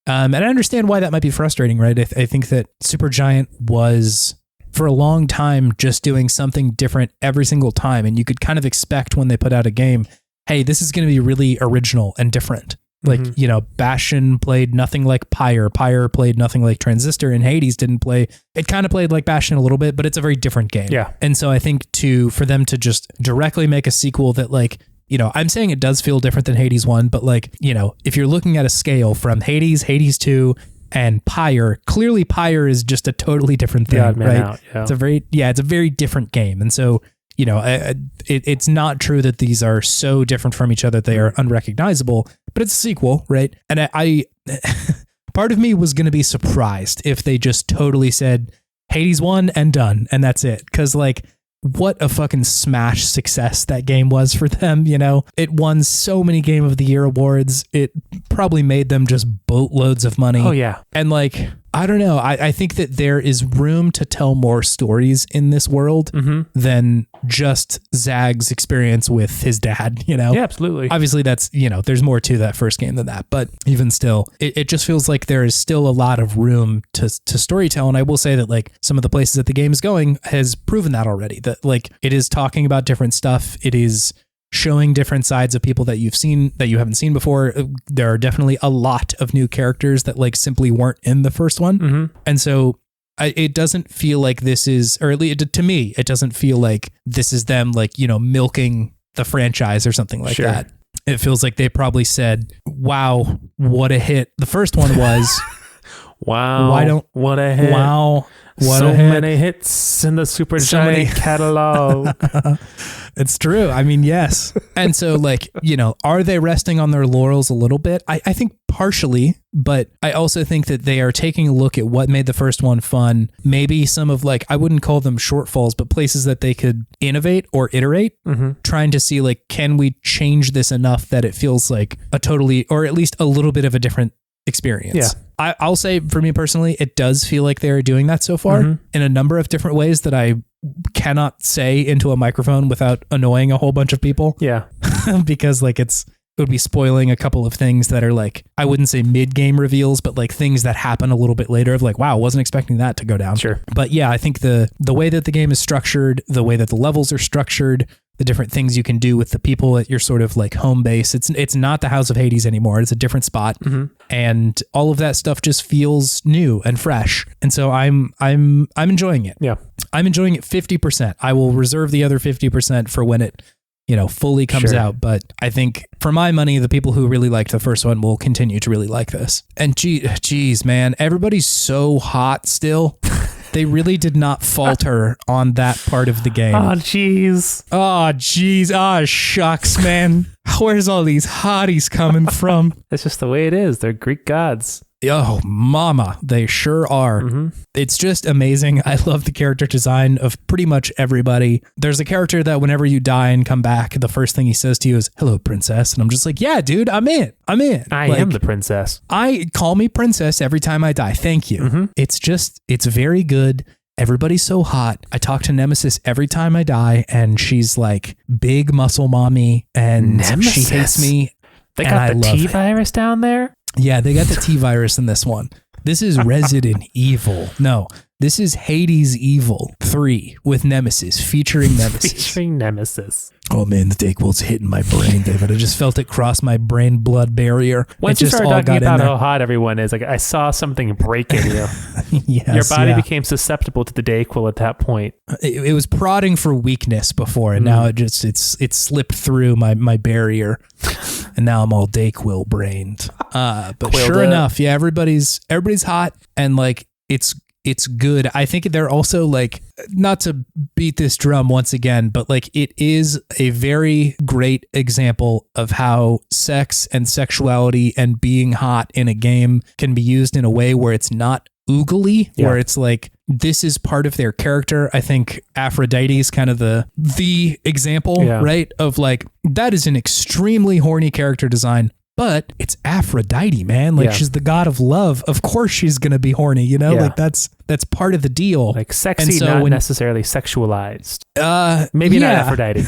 And I understand why that might be frustrating, right? I think that Supergiant was for a long time just doing something different every single time. And you could kind of expect when they put out a game, hey, this is going to be really original and different. Like, you know, Bastion played nothing like Pyre. Pyre played nothing like Transistor, and Hades didn't play. It kind of played like Bastion a little bit, but it's a very different game. Yeah. And so I think for them to just directly make a sequel that like, you know, I'm saying it does feel different than Hades 1, but like, you know, if you're looking at a scale from Hades, Hades 2, and Pyre, clearly Pyre is just a totally different thing, right? It's a very different game. And so, you know, it's not true that these are so different from each other they are unrecognizable, but it's a sequel, right? And I part of me was going to be surprised if they just totally said Hades 1 and done, and that's it. Because like, what a fucking smash success that game was for them, you know? It won so many Game of the Year awards. It probably made them just boatloads of money. Oh, yeah. And like, I don't know. I think that there is room to tell more stories in this world than just Zag's experience with his dad, you know? Yeah, absolutely. Obviously, that's, you know, there's more to that first game than that. But even still, it just feels like there is still a lot of room to storytell. And I will say that, like, some of the places that the game is going has proven that already. That, like, it is talking about different stuff. It is showing different sides of people that you've seen that you haven't seen before. There are definitely a lot of new characters that, like, simply weren't in the first one. And so it doesn't feel like this is, or at least to me, it doesn't feel like this is them, like, you know, milking the franchise or something like that. It feels like they probably said, wow, what a hit the first one was. Wow. What a hit. Wow. What so many hits in the Supergiant catalog. It's true. I mean, yes. And so, like, you know, are they resting on their laurels a little bit? I think partially, but I also think that they are taking a look at what made the first one fun. Maybe some of, like, I wouldn't call them shortfalls, but places that they could innovate or iterate, trying to see, like, can we change this enough that it feels like a totally, or at least a little bit of a different experience. Yeah. I'll say for me personally, it does feel like they're doing that so far in a number of different ways that I cannot say into a microphone without annoying a whole bunch of people. Yeah. Because, like, it would be spoiling a couple of things that are, like, I wouldn't say mid-game reveals, but, like, things that happen a little bit later of, like, wow, wasn't expecting that to go down. Sure. But yeah, I think the way that the game is structured, the way that the levels are structured, the different things you can do with the people at your sort of, like, home base. It's not the House of Hades anymore. It's a different spot. And all of that stuff just feels new and fresh. And so I'm enjoying it. Yeah. I'm enjoying it 50%. I will reserve the other 50% for when it, you know, fully comes out. But I think for my money, the people who really liked the first one will continue to really like this. And geez, man, everybody's so hot still. They really did not falter on that part of the game. Oh, jeez. Oh, jeez. Oh, shucks, man. Where's all these hotties coming from? That's just the way it is. They're Greek gods. Oh, mama, they sure are. It's just amazing. I love the character design of pretty much everybody. There's a character that whenever you die and come back, the first thing he says to you is, hello, princess. And I'm just like, yeah, dude, I'm in. I am the princess. Call me princess every time I die. Thank you. It's very good. Everybody's so hot. I talk to Nemesis every time I die, and she's like big muscle mommy, and Nemesis. She hates me. They got the T-virus down there? Yeah, they got the T-virus in this one. This is Resident Evil. No, this is Hades Evil 3 with Nemesis, featuring Nemesis. Oh man, the Dayquil's hitting my brain, David. I just felt it cross my brain-blood barrier. Once you started talking about how hot everyone is, like, I saw something break in you. Yes, your body became susceptible to the Dayquil at that point. It was prodding for weakness before, and now it slipped through my barrier, and now I'm all Dayquil brained. But sure enough, yeah, everybody's hot, and, like, it's good. I think they're also, like, not to beat this drum once again, but, like, it is a very great example of how sex and sexuality and being hot in a game can be used in a way where it's not oogly, where it's like, this is part of their character. I think Aphrodite is kind of the example, right? Of, like, that is an extremely horny character design. But it's Aphrodite, man. Like, she's the god of love. Of course she's going to be horny, you know? Like, that's part of the deal. Like, sexy, not necessarily sexualized. Maybe not Aphrodite.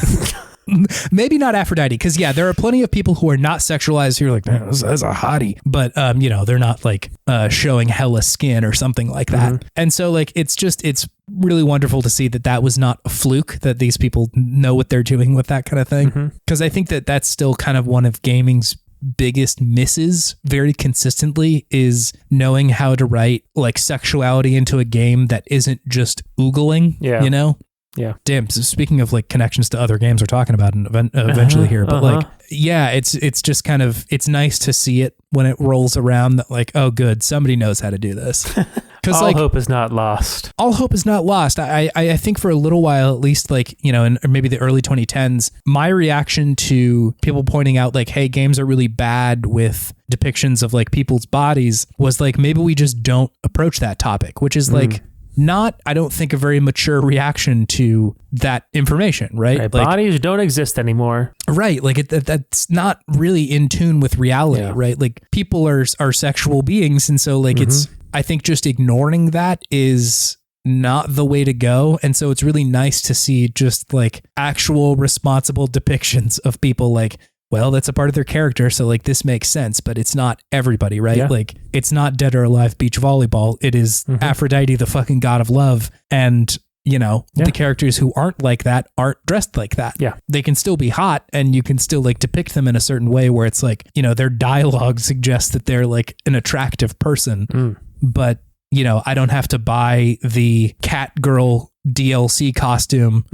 Maybe not Aphrodite, because, yeah, there are plenty of people who are not sexualized who are like, man, that's a hottie. But, you know, they're not, like, showing hella skin or something like that. And so, like, it's really wonderful to see that was not a fluke, that these people know what they're doing with that kind of thing. Because I think that's still kind of one of gaming's biggest misses very consistently, is knowing how to write, like, sexuality into a game that isn't just oogling, you know? Yeah. Damn. So speaking of, like, connections to other games we're talking about eventually here, but like, yeah, it's just kind of, it's nice to see it when it rolls around that, like, oh, good, somebody knows how to do this. All, like, hope is not lost. All hope is not lost. I think for a little while, at least, like, you know, in maybe the early 2010s, my reaction to people pointing out, like, hey, games are really bad with depictions of, like, people's bodies was like, maybe we just don't approach that topic, which is like not, I don't think, a very mature reaction to that information, right? Right, Like, bodies don't exist anymore. right. Like that's not really in tune with reality, right? Like people are sexual beings. And so like it's, I think just ignoring that is not the way to go. And so it's really nice to see just like actual responsible depictions of people like, well, that's a part of their character. So like this makes sense, but it's not everybody, right? Yeah. Like it's not Dead or Alive beach volleyball. It is Aphrodite, the fucking god of love. And you know, the characters who aren't like that aren't dressed like that. Yeah. They can still be hot and you can still like depict them in a certain way where it's like, you know, their dialogue suggests that they're like an attractive person, but you know, I don't have to buy the cat girl DLC costume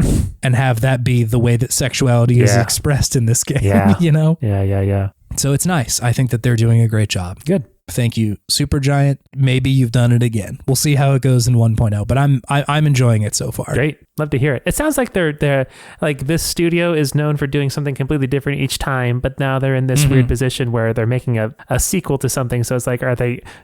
and have that be the way that sexuality is expressed in this game, you know? Yeah. So it's nice. I think that they're doing a great job. Good. Thank you, Supergiant. Maybe you've done it again. We'll see how it goes in 1.0, but I'm enjoying it so far. Great. Love to hear it. It sounds like they're like this studio is known for doing something completely different each time, but now they're in this weird position where they're making a sequel to something. So it's like,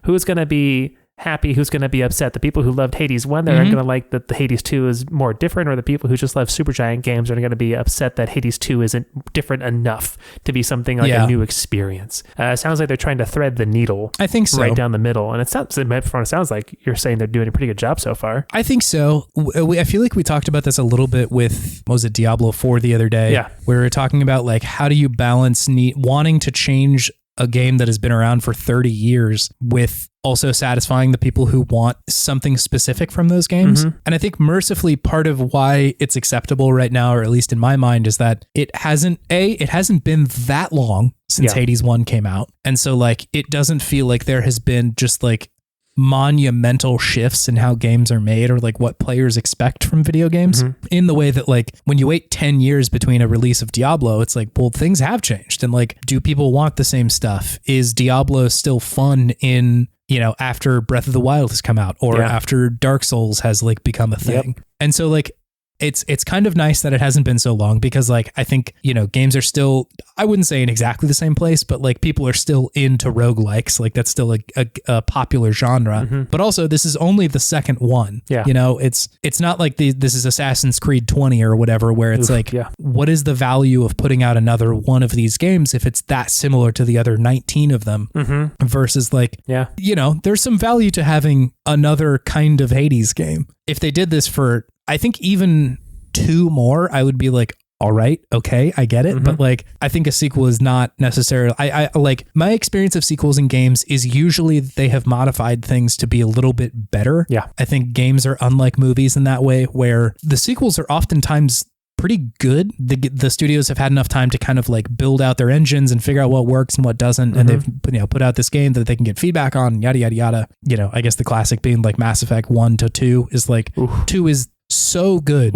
who's going to be happy, who's going to be upset? The people who loved Hades 1, they're going to like that the Hades 2 is more different, or the people who just love Supergiant games are going to be upset that Hades 2 isn't different enough to be something like a new experience. It sounds like they're trying to thread the needle. I think so. Right down the middle. And it sounds like you're saying they're doing a pretty good job so far. I think so. I feel like we talked about this a little bit with, what was it, Diablo 4 the other day? Yeah. Where we were talking about like, how do you balance wanting to change a game that has been around for 30 years with also satisfying the people who want something specific from those games. And I think mercifully part of why it's acceptable right now, or at least in my mind, is that it hasn't been that long since Hades 1 came out. And so like, it doesn't feel like there has been just like monumental shifts in how games are made or like what players expect from video games in the way that like when you wait 10 years between a release of Diablo, it's like, well, things have changed. And like, do people want the same stuff? Is Diablo still fun in, you know, after Breath of the Wild has come out or after Dark Souls has like become a thing? And so like, it's kind of nice that it hasn't been so long because like, I think, you know, games are still, I wouldn't say in exactly the same place, but like people are still into roguelikes. Like that's still a popular genre, but also this is only the second one. Yeah. You know, it's not like this is Assassin's Creed 20 or whatever, where it's what is the value of putting out another one of these games if it's that similar to the other 19 of them versus like, you know, there's some value to having another kind of Hades game. If they did this for, I think even 2 more, I would be like, all right, okay, I get it. But like, I think a sequel is not necessarily, I like my experience of sequels in games is usually they have modified things to be a little bit better. Yeah. I think games are unlike movies in that way, where the sequels are oftentimes pretty good. The studios have had enough time to kind of like build out their engines and figure out what works and what doesn't. And they've put out this game that they can get feedback on, yada, yada, yada. You know, I guess the classic being like Mass Effect 1 to 2 is like, 2 is so good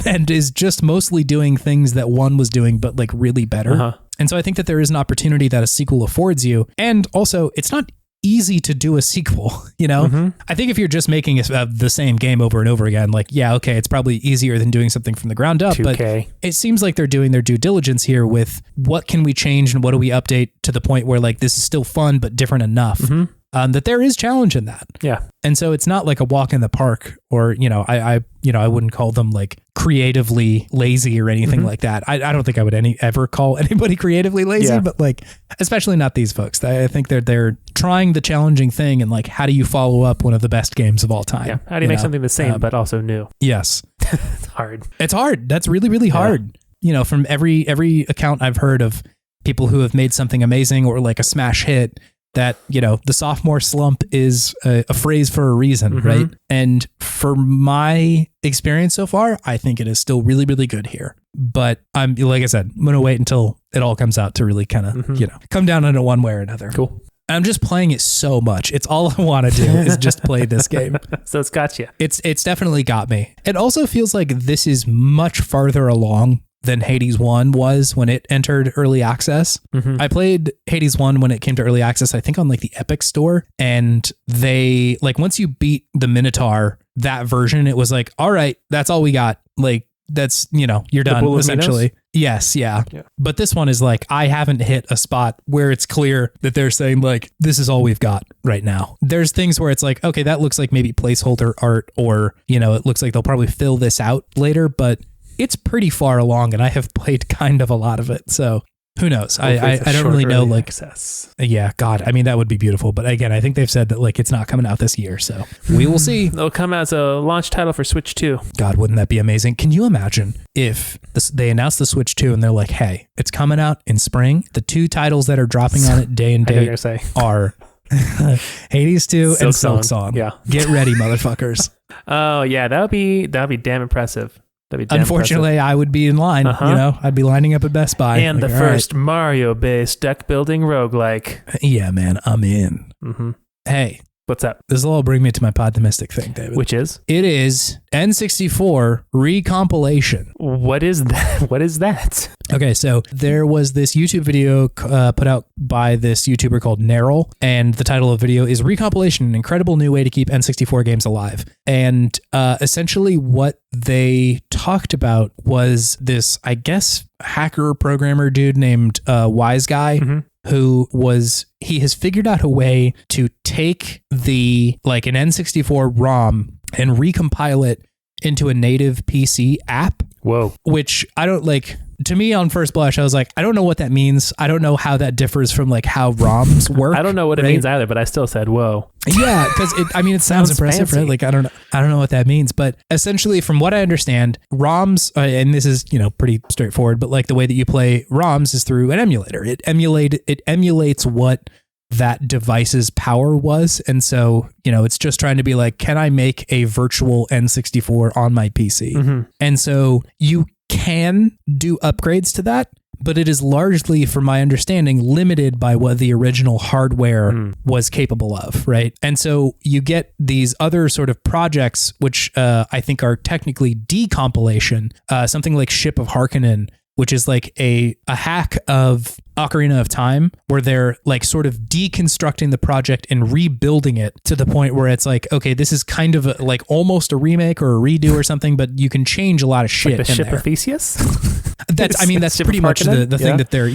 and is just mostly doing things that 1 was doing, but like really better. And so I think that there is an opportunity that a sequel affords you. And also it's not easy to do a sequel, you know? I think if you're just making the same game over and over again, like, yeah, okay, it's probably easier than doing something from the ground up, 2K. But it seems like they're doing their due diligence here with what can we change and what do we update to the point where like this is still fun, but different enough. That there is challenge in that. Yeah. And so it's not like a walk in the park or, you know, I wouldn't call them like creatively lazy or anything like that. I don't think I would ever call anybody creatively lazy, but like, especially not these folks. I think they're trying the challenging thing and like, how do you follow up one of the best games of all time? Yeah. How do you make something the same, but also new? Yes. It's hard. It's hard. That's really, really hard. You know, from every account I've heard of people who have made something amazing or like a smash hit, that, you know, the sophomore slump is a phrase for a reason, right? And for my experience so far, I think it is still really, really good here. But I'm, like I said, I'm going to wait until it all comes out to really kind of, you know, come down on it one way or another. Cool. I'm just playing it so much. It's all I want to do is just play this game. So it's got you. It's definitely got me. It also feels like this is much farther along than Hades 1 was when it entered early access. I played Hades 1 when it came to early access, I think on like the Epic store. And they like, once you beat the Minotaur, that version, it was like, all right, that's all we got. Like that's, you know, you're done essentially. Yes, yeah. But this one is like, I haven't hit a spot where it's clear that they're saying like, this is all we've got right now. There's things where it's like, okay, that looks like maybe placeholder art, or, you know, it looks like they'll probably fill this out later, but it's pretty far along and I have played kind of a lot of it. So who knows? I don't really know, like, access. Yeah, God, I mean, that would be beautiful. But again, I think they've said that like it's not coming out this year. So we will see. It'll come out as a launch title for Switch 2. God, wouldn't that be amazing? Can you imagine if they announce the Switch 2 and they're like, hey, it's coming out in spring. The 2 titles that are dropping on it day and date are Hades 2 and Silk Song. Yeah. Get ready, motherfuckers. Oh, yeah, that would be damn impressive. Unfortunately, I would be in line. You know, I'd be lining up at Best Buy. And like, the first Mario-based deck building roguelike. Yeah, man, I'm in. Hey, what's up? This will all bring me to my Podtimistic thing, David. Which is? It is N64 recompilation. What is that? What is that? Okay, so there was this YouTube video put out by this YouTuber called Nerl, and the title of the video is Recompilation, an incredible new way to keep N64 games alive. And essentially what they talked about was this, I guess, hacker programmer dude named Wise Guy, who he has figured out a way to take an N64 ROM and recompile it into a native PC app. Whoa. Which I don't like. To me, on first blush, I was like, I don't know what that means. I don't know how that differs from like how ROMs work. I don't know what it means either, but I still said, whoa. Yeah, because it sounds impressive, fancy. right? Like I don't know what that means, but essentially, from what I understand, ROMs, and this is pretty straightforward, but like the way that you play ROMs is through an emulator. It emulates what that device's power was, and so it's just trying to be like, can I make a virtual N64 on my PC? And so you can do upgrades to that, but it is largely, from my understanding, limited by what the original hardware was capable of, right? And so you get these other sort of projects, which I think are technically decompilation, something like Ship of Harkonnen, which is like a hack of Ocarina of Time, where they're like sort of deconstructing the project and rebuilding it to the point where it's like, okay, this is kind of like almost a remake or a redo or something, but you can change a lot of shit. Like the in Ship there. of Theseus? That's pretty much the thing that they're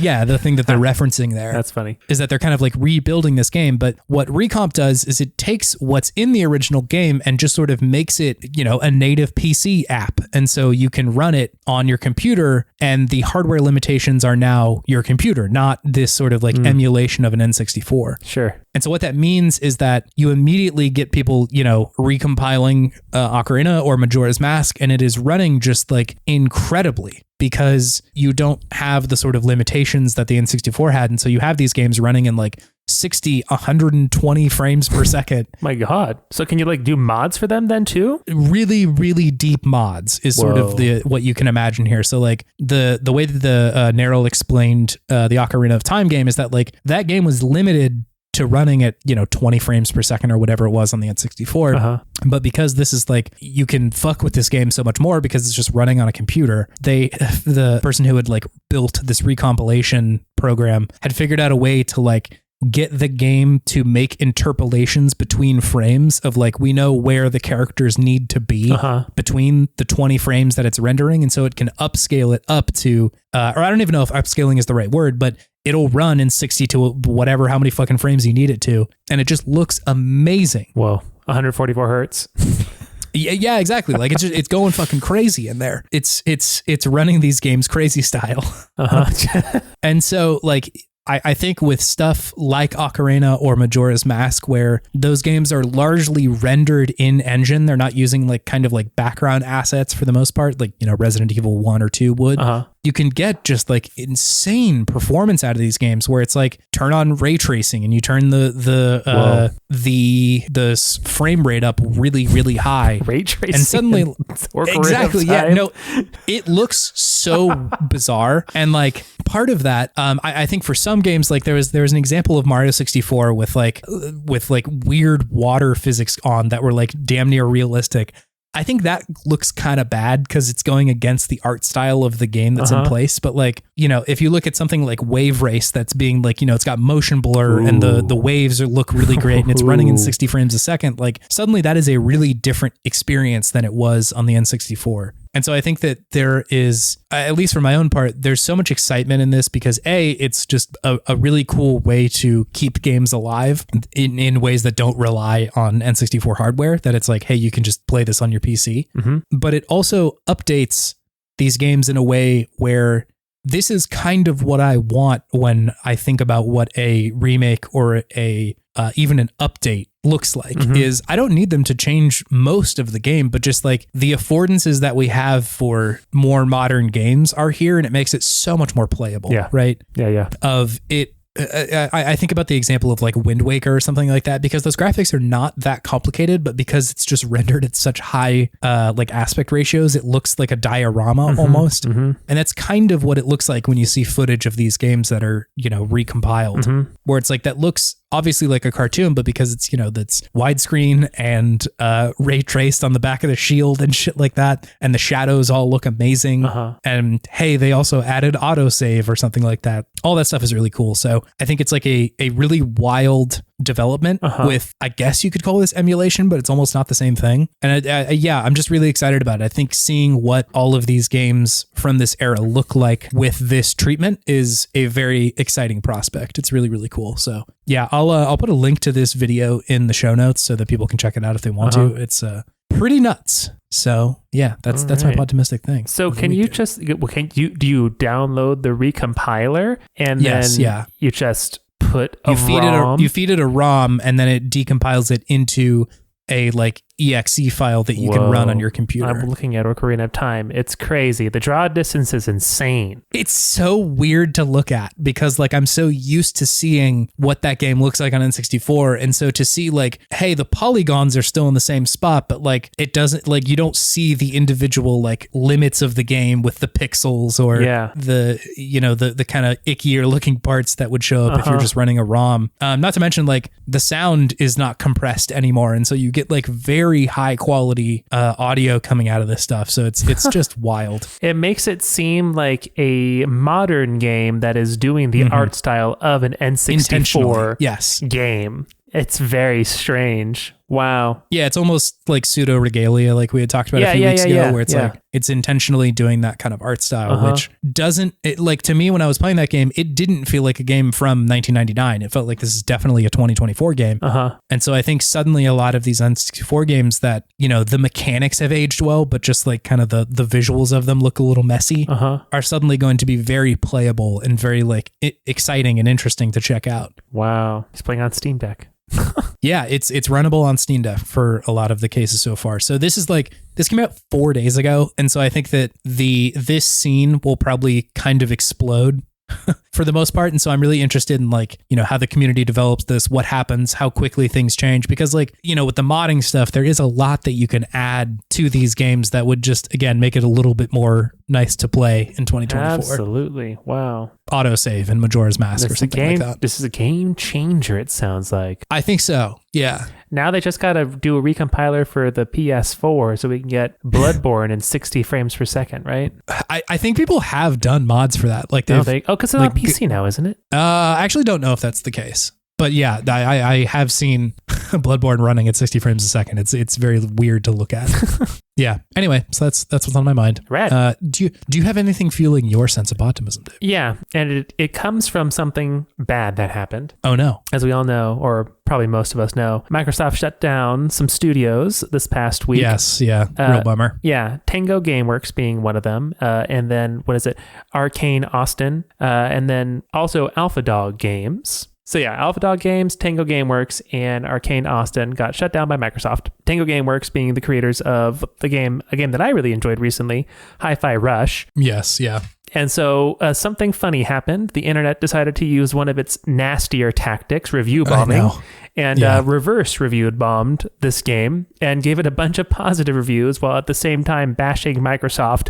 referencing there. That's funny. Is that they're kind of like rebuilding this game, but what Recomp does is it takes what's in the original game and just sort of makes it, a native PC app. And so you can run it on your computer, and the hardware limitations are now your computer, not this sort of like emulation of an N64. Sure. And so what that means is that you immediately get people, recompiling Ocarina or Majora's Mask, and it is running just like incredibly, because you don't have the sort of limitations that the N64 had. And so you have these games running in like 60, 120 frames per second. My God. So can you like do mods for them then too? Really, really deep mods is sort of what you can imagine here. So like the way that the Nerl explained the Ocarina of Time game is that like that game was limited to running at 20 frames per second or whatever it was on the N64. But because this is like, you can fuck with this game so much more because it's just running on a computer, the person who had like built this recompilation program had figured out a way to like get the game to make interpolations between frames of like, we know where the characters need to be between the 20 frames that it's rendering. And so it can upscale it up to, or I don't even know if upscaling is the right word, but it'll run in 60 to whatever, how many fucking frames you need it to. And it just looks amazing. Whoa. 144 hertz. Yeah, exactly. Like it's going fucking crazy in there. It's running these games crazy style. And so like, I think with stuff like Ocarina or Majora's Mask, where those games are largely rendered in engine, they're not using like kind of like background assets for the most part, like, Resident Evil 1 or 2 would. You can get just like insane performance out of these games where it's like turn on ray tracing and you turn the frame rate up really, really high. Ray tracing. And suddenly exactly. Yeah. No, it looks so bizarre. And like part of that, I think for some games, like there was an example of Mario 64 with like weird water physics on that were like damn near realistic. I think that looks kind of bad because it's going against the art style of the game that's in place. But like, if you look at something like Wave Race that's being like, it's got motion blur and the waves look really great and it's running in 60 frames a second, like suddenly that is a really different experience than it was on the N64. And so I think that there is, at least for my own part, there's so much excitement in this because it's just a really cool way to keep games alive in ways that don't rely on N64 hardware, that it's like, hey, you can just play this on your PC. But it also updates these games in a way where this is kind of what I want when I think about what a remake or even an update looks like. Is I don't need them to change most of the game, but just like the affordances that we have for more modern games are here, and it makes it so much more playable. Right. Of it. I think about the example of like Wind Waker or something like that, because those graphics are not that complicated, but because it's just rendered at such high like aspect ratios, it looks like a diorama almost. And that's kind of what it looks like when you see footage of these games that are, recompiled, where it's like that looks obviously like a cartoon, but because it's, that's widescreen and ray traced on the back of the shield and shit like that, and the shadows all look amazing. And hey, they also added autosave or something like that. All that stuff is really cool. So I think it's like a really wild development with, I guess you could call this emulation, but it's almost not the same thing. And I'm just really excited about it. I think seeing what all of these games from this era look like with this treatment is a very exciting prospect. It's really, really cool. So yeah, I'll put a link to this video in the show notes so that people can check it out if they want to. It's pretty nuts. So yeah, that's my Podtimistic thing. So do you download the recompiler and then you just put you feed it a ROM, and then it decompiles it into a like exe file that you can run on your computer. I'm looking at Ocarina of Time. It's crazy. The draw distance is insane. It's so weird to look at because like I'm so used to seeing what that game looks like on N64, and so to see like, hey, the polygons are still in the same spot, but like it doesn't, like you don't see the individual like limits of the game with the pixels or the kind of ickier looking parts that would show up if you're just running a ROM. Not to mention like the sound is not compressed anymore, and so you get like very high quality audio coming out of this stuff. So it's just wild. It makes it seem like a modern game that is doing the art style of an N64 game. It's very strange. Wow. Yeah, it's almost like pseudo regalia, like we had talked about a few weeks ago, where it's like it's intentionally doing that kind of art style, which doesn't, like to me when I was playing that game, it didn't feel like a game from 1999. It felt like this is definitely a 2024 game. And so I think suddenly a lot of these N64 games that, the mechanics have aged well, but just like kind of the visuals of them look a little messy, are suddenly going to be very playable and very like exciting and interesting to check out. Wow. He's playing on Steam Deck. Yeah, it's runnable on Steam Deck for a lot of the cases so far. So this came out 4 days ago, and so I think that this scene will probably kind of explode for the most part. And so I'm really interested in like, how the community develops this, what happens, how quickly things change, because like, with the modding stuff, there is a lot that you can add to these games that would just, again, make it a little bit more nice to play in 2024. Absolutely. Wow. Autosave in Majora's Mask or something like that. This is a game changer, it sounds like. I think so. Yeah. Now they just got to do a recompiler for the PS4 so we can get Bloodborne in 60 frames per second, right? I think people have done mods for that. Like because it's on PC now, isn't it? I actually don't know if that's the case. But yeah, I have seen Bloodborne running at 60 frames a second. It's very weird to look at. Yeah. Anyway, so that's what's on my mind. Rad. Do you have anything fueling your sense of optimism, Dave? Yeah, and it comes from something bad that happened. Oh no. As we all know, or probably most of us know, Microsoft shut down some studios this past week. Yes, yeah. Real bummer. Yeah. Tango Gameworks being one of them. And then, Arcane Austin. And then also Alpha Dog Games. So yeah, Alpha Dog Games, Tango Gameworks, and Arcane Austin got shut down by Microsoft. Tango Gameworks being the creators of a game that I really enjoyed recently, Hi-Fi Rush. Yes, yeah. And so something funny happened. The internet decided to use one of its nastier tactics, review bombing, and reverse reviewed bombed this game and gave it a bunch of positive reviews while at the same time bashing Microsoft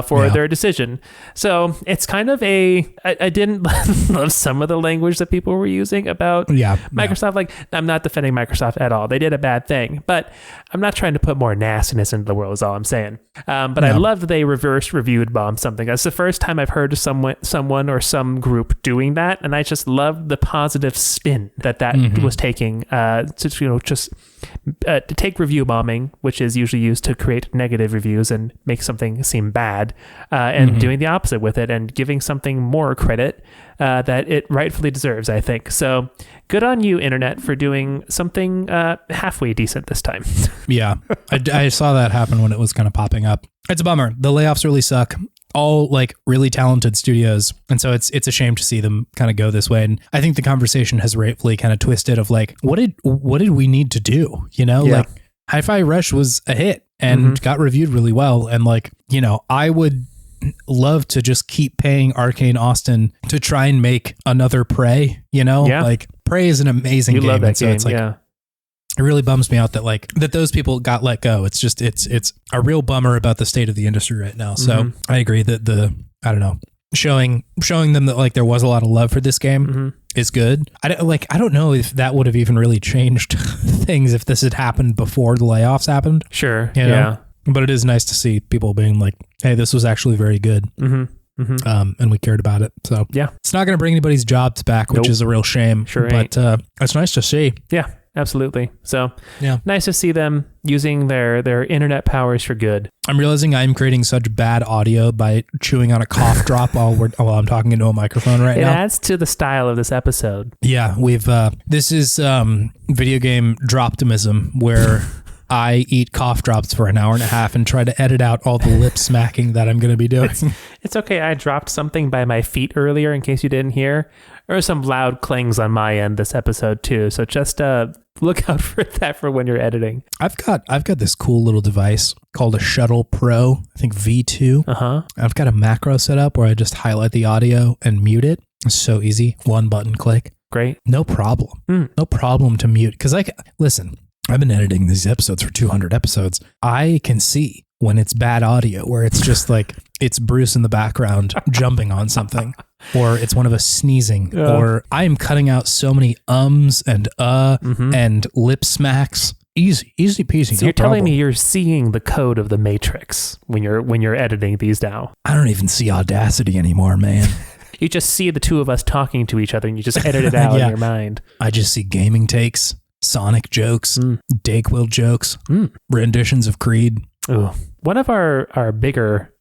for their decision. So it's kind of I didn't love some of the language that people were using about Microsoft. Like, I'm not defending Microsoft at all. They did a bad thing, but I'm not trying to put more nastiness into the world is all I'm saying. But I love that they reverse reviewed bombed something. That's the first time I've heard of someone or some group doing that, and I just love the positive spin that was taken taking to take review bombing, which is usually used to create negative reviews and make something seem bad, and doing the opposite with it and giving something more credit that it rightfully deserves, I think. So good on you, internet, for doing something halfway decent this time. Yeah, I saw that happen when it was kind of popping up. It's a bummer. The layoffs really suck. All like really talented studios, and so it's a shame to see them kind of go this way. And I think the conversation has rightfully kind of twisted of like, what did we need to do? You know, like Hi-Fi Rush was a hit and got reviewed really well, and like, you know, I would love to just keep paying Arcane Austin to try and make another Prey. You know, like Prey is an amazing game, love that and so game. it's like. It really bums me out that those people got let go. It's just it's a real bummer about the state of the industry right now. So I agree that I don't know, showing them that like there was a lot of love for this game is good. I don't know if that would have even really changed things if this had happened before the layoffs happened. Sure. You know? But it is nice to see people being like, hey, this was actually very good. And we cared about it. So it's not going to bring anybody's jobs back, which is a real shame. Sure, but it's nice to see. Yeah. Absolutely. So nice to see them using their internet powers for good. I'm realizing I'm creating such bad audio by chewing on a cough drop while I'm talking into a microphone right now. It adds to the style of this episode. Yeah, this is video game droptimism, where I eat cough drops for an hour and a half and try to edit out all the lip smacking that I'm going to be doing. It's okay. I dropped something by my feet earlier in case you didn't hear. There are some loud clings on my end this episode too. So just look out for that for when you're editing. I've got this cool little device called a Shuttle Pro, I think V2. I've got a macro set up where I just highlight the audio and mute it. It's so easy. One button click. Great. No problem. No problem to mute. Because listen, I've been editing these episodes for 200 episodes. I can see when it's bad audio, where it's just like, it's Bruce in the background jumping on something, or it's one of us sneezing, or I am cutting out so many ums and and lip smacks. Easy peasy. So you're telling me you're seeing the code of the Matrix when you're editing these now? I don't even see Audacity anymore, man. You just see the two of us talking to each other and you just edit it out in your mind. I just see gaming takes, Sonic jokes, Dayquil jokes, renditions of Creed. Ooh. One of our bigger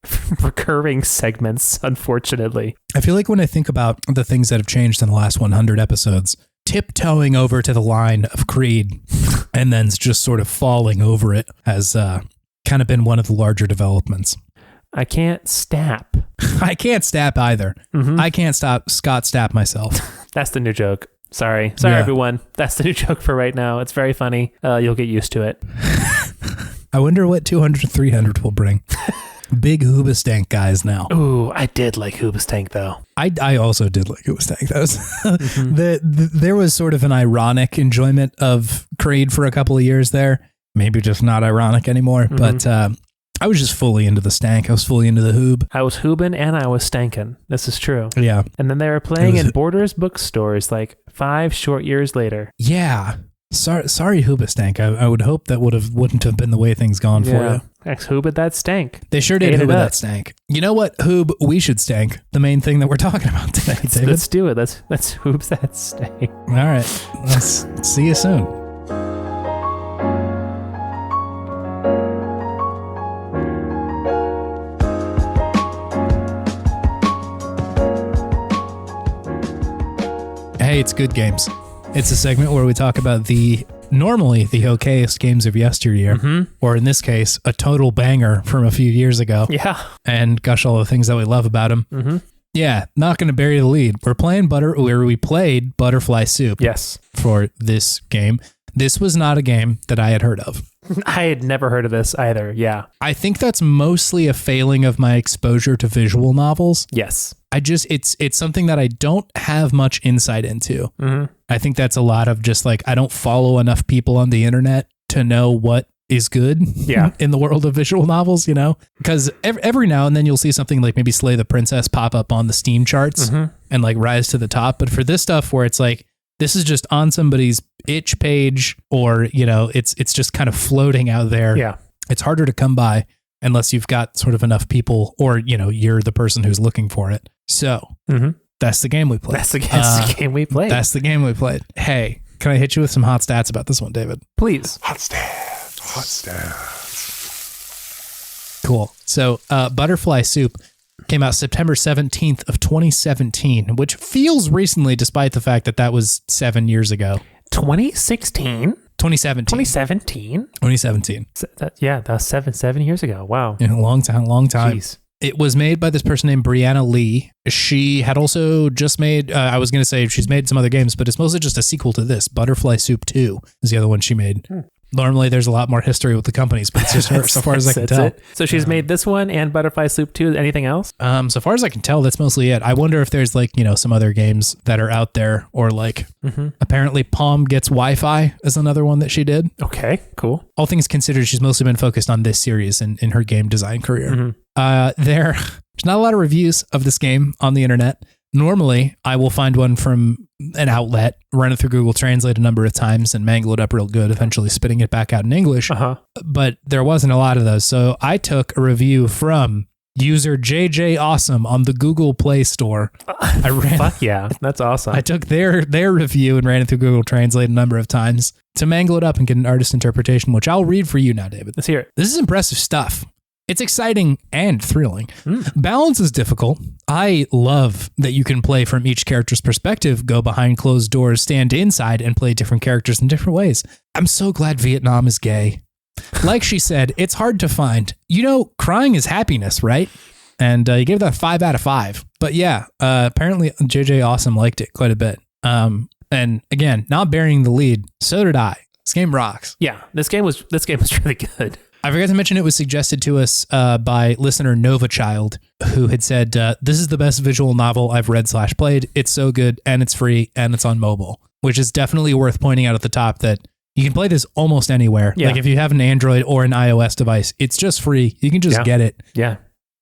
recurring segments, unfortunately. I feel like when I think about the things that have changed in the last 100 episodes, tiptoeing over to the line of Creed and then just sort of falling over it has kind of been one of the larger developments. I can't stap. I can't stap either. I can't Scott Stapp myself. That's the new joke. Sorry, everyone. That's the new joke for right now. It's very funny. You'll get used to it. I wonder what 200 to 300 will bring. Big Hoobastank guys now. Ooh, I did like Hoobastank though. I also did like Hoobastank. There was sort of an ironic enjoyment of Creed for a couple of years there. Maybe just not ironic anymore. But I was just fully into the stank. I was fully into the hoob. I was hoobing and I was stanking. This is true. Yeah. And then they were playing in Borders bookstores like 5 short years later. Yeah. Sorry, Hoobastank. I would hope that wouldn't have been the way things gone for you. Hoobed that stank. They sure did Hoob that stank. You know what, Hoob, we should stank. The main thing that we're talking about today, David. Let's do it. Let's Hoob that stank. All right. Let's see you soon. Hey, it's Good Games. It's a segment where we talk about normally the okayest games of yesteryear, or in this case, a total banger from a few years ago. Yeah. And gush all the things that we love about them. Yeah, not going to bury the lead. We played Butterfly Soup. Yes. For this game. This was not a game that I had heard of. I had never heard of this either. Yeah. I think that's mostly a failing of my exposure to visual novels. Yes. It's something that I don't have much insight into. I think that's a lot of just like, I don't follow enough people on the internet to know what is good in the world of visual novels, you know? Because every now and then you'll see something like maybe Slay the Princess pop up on the Steam charts and like rise to the top. But for this stuff where it's like, this is just on somebody's itch page, or, you know, it's just kind of floating out there. Yeah. It's harder to come by unless you've got sort of enough people, or, you know, you're the person who's looking for it. So that's the game we played. That's the game we played. That's the game we played. Hey, Can I hit you with some hot stats about this one, David? Please. Hot stats. Cool. So Butterfly Soup came out September 17th of 2017, which feels recently despite the fact that that was 7 years ago. 2016? 2017. 2017? 2017. That was 7 years ago. Wow. Yeah, a long time. Jeez. It was made by this person named Brianna Lee. She had also just made, I was going to say she's made some other games, but it's mostly just a sequel to this. Butterfly Soup 2 is the other one she made. Normally, there's a lot more history with the companies, but it's just her, so far as I can tell. So she's made this one and Butterfly Soup 2. Anything else? So far as I can tell, that's mostly it. I wonder if there's like, some other games that are out there, or like apparently Palm Gets Wi-Fi is another one that she did. Okay, cool. All things considered, she's mostly been focused on this series in her game design career. There's not a lot of reviews of this game on the internet. Normally, I will find one from an outlet, run it through Google Translate a number of times and mangle it up real good, eventually spitting it back out in English. But there wasn't a lot of those. So I took a review from user JJ Awesome on the Google Play Store. Fuck yeah, that's awesome. I took their review and ran it through Google Translate a number of times to mangle it up and get an artist interpretation, which I'll read for you now, David. Let's hear it. This is impressive stuff. It's exciting and thrilling. Balance is difficult. I love that you can play from each character's perspective, go behind closed doors, stand inside, and play different characters in different ways. I'm so glad Vietnam is gay. Like she said, it's hard to find. Crying is happiness, right? And you gave that 5 out of 5. But yeah, apparently JJ Awesome liked it quite a bit. And again, not bearing the lead, so did I. This game rocks. Yeah, this game was really good. I forgot to mention it was suggested to us by listener Novachild, who had said, this is the best visual novel I've read/played. It's so good, and it's free, and it's on mobile, which is definitely worth pointing out at the top that you can play this almost anywhere. Yeah. Like if you have an Android or an iOS device, it's just free. You can just get it. Yeah.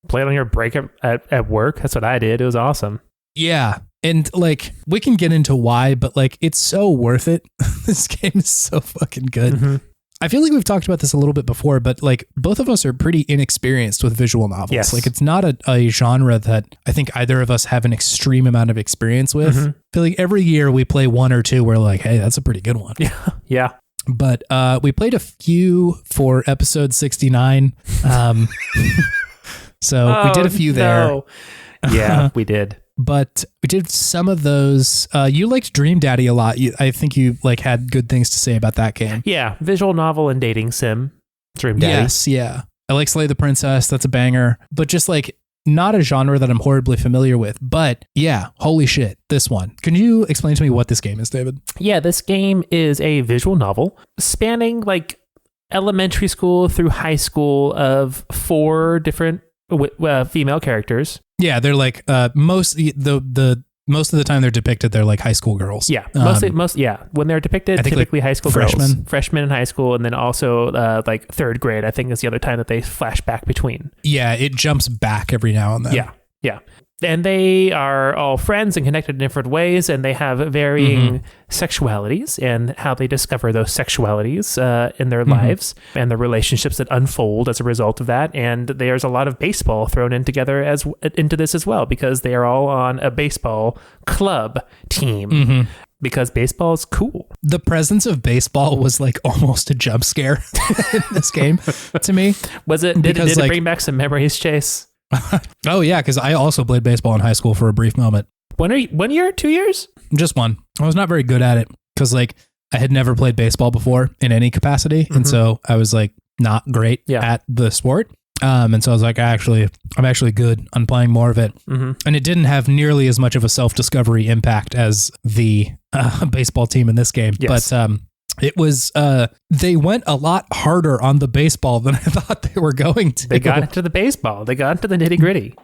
Play it on your break at work. That's what I did. It was awesome. Yeah. And like, we can get into why, but like, it's so worth it. This game is so fucking good. I feel like we've talked about this a little bit before, but like both of us are pretty inexperienced with visual novels. Yes. Like it's not a genre that I think either of us have an extreme amount of experience with. I feel like every year we play one or two, we're like, hey, that's a pretty good one. Yeah. But we played a few for episode 69. So we did a few there. Yeah, we did. But we did some of those. You liked Dream Daddy a lot. I think you like had good things to say about that game. Yeah, visual novel and dating sim. Dream Daddy. Yes, yeah. I like Slay the Princess. That's a banger. But just like not a genre that I'm horribly familiar with. But yeah, holy shit, this one. Can you explain to me what this game is, David? Yeah, this game is a visual novel spanning like elementary school through high school of 4 different female characters. Yeah, they're like most of the time they're depicted, they're like high school girls. Yeah, when they're depicted, typically like high school freshmen in high school, and then also like 3rd grade. I think is the other time that they flash back between. Yeah, it jumps back every now and then. Yeah. And they are all friends and connected in different ways, and they have varying sexualities and how they discover those sexualities in their lives and the relationships that unfold as a result of that. And there's a lot of baseball thrown in together into this as well, because they are all on a baseball club team. Because baseball is cool. The presence of baseball was like almost a jump scare in this game to me. Was it? Did it bring back some memories, Chase? Oh yeah, because I also played baseball in high school for a brief moment. 1 year, 2 years? Just one. I was not very good at it because like I had never played baseball before in any capacity, and so I was like not great at the sport. And so I was like, I'm actually good on playing more of it. And it didn't have nearly as much of a self-discovery impact as the baseball team in this game. Yes. But it was, they went a lot harder on the baseball than I thought they were going to. They got into the baseball. They got into the nitty gritty.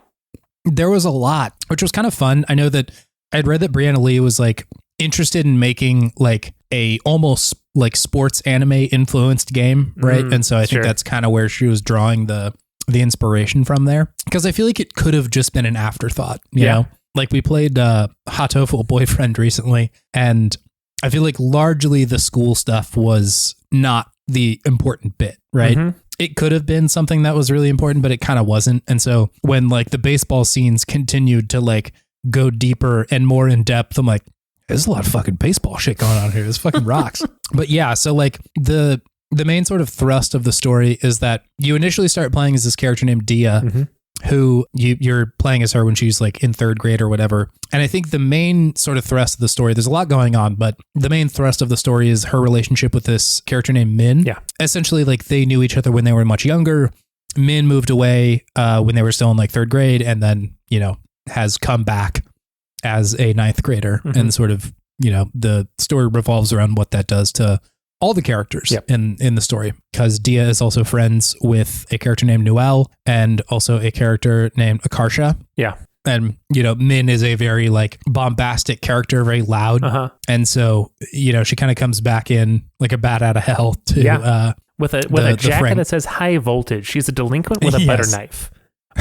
There was a lot, which was kind of fun. I know that I'd read that Brianna Lee was like interested in making like a almost like sports anime influenced game. Right. And so I think that's kind of where she was drawing the inspiration from there. Because I feel like it could have just been an afterthought, you know? Like we played Hatoful Boyfriend recently, and I feel like largely the school stuff was not the important bit, right? It could have been something that was really important, but it kind of wasn't. And so when like the baseball scenes continued to like go deeper and more in depth, I'm like, There's a lot of fucking baseball shit going on here. This fucking rocks. But yeah, so like the main sort of thrust of the story is that you initially start playing as this character named Dia, who you're playing as her when she's like in third grade or whatever. And I think the main sort of thrust of the story, there's a lot going on, but the main thrust of the story is her relationship with this character named Min. Yeah. Essentially, like they knew each other when they were much younger. Min moved away when they were still in like third grade, and then, you know, has come back as a ninth grader. And sort of, you know, the story revolves around what that does to all the characters in the story, because Dia is also friends with a character named Noel and also a character named Akarsha. Yeah. And, you know, Min is a very like bombastic character, very loud. And so, you know, she kind of comes back in like a bat out of hell to, with a jacket that says high voltage. She's a delinquent with a butter knife.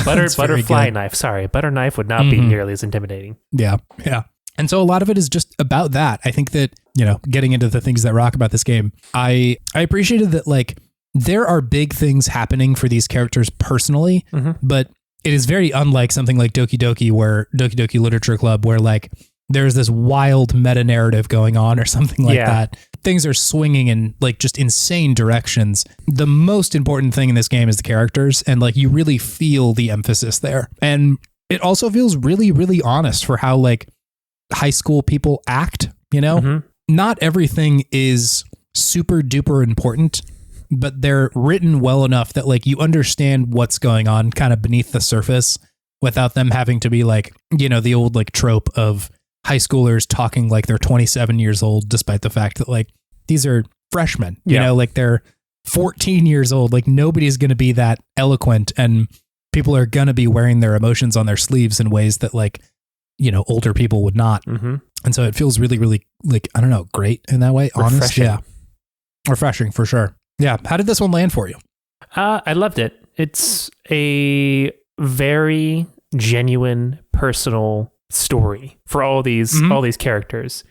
Butterfly knife. Sorry. Butter knife would not be nearly as intimidating. Yeah. Yeah. And so a lot of it is just about that. I think that, you know, getting into the things that rock about this game, I appreciated that like there are big things happening for these characters personally, but it is very unlike something like Doki Doki Literature Club, where like there's this wild meta narrative going on or something like that. Things are swinging in like just insane directions. The most important thing in this game is the characters, and like you really feel the emphasis there. And it also feels really, really honest for how like high school people act, you know? Not everything is super duper important, but they're written well enough that like you understand what's going on kind of beneath the surface without them having to be like, you know, the old like trope of high schoolers talking like they're 27 years old, despite the fact that like these are freshmen, you know, like they're 14 years old. Like nobody's going to be that eloquent, and people are going to be wearing their emotions on their sleeves in ways that like, you know, older people would not. And so it feels really, really like, I don't know, great in that way. Honest. Refreshing. Yeah. Refreshing for sure. Yeah. How did this one land for you? I loved it. It's a very genuine, personal story for all these characters.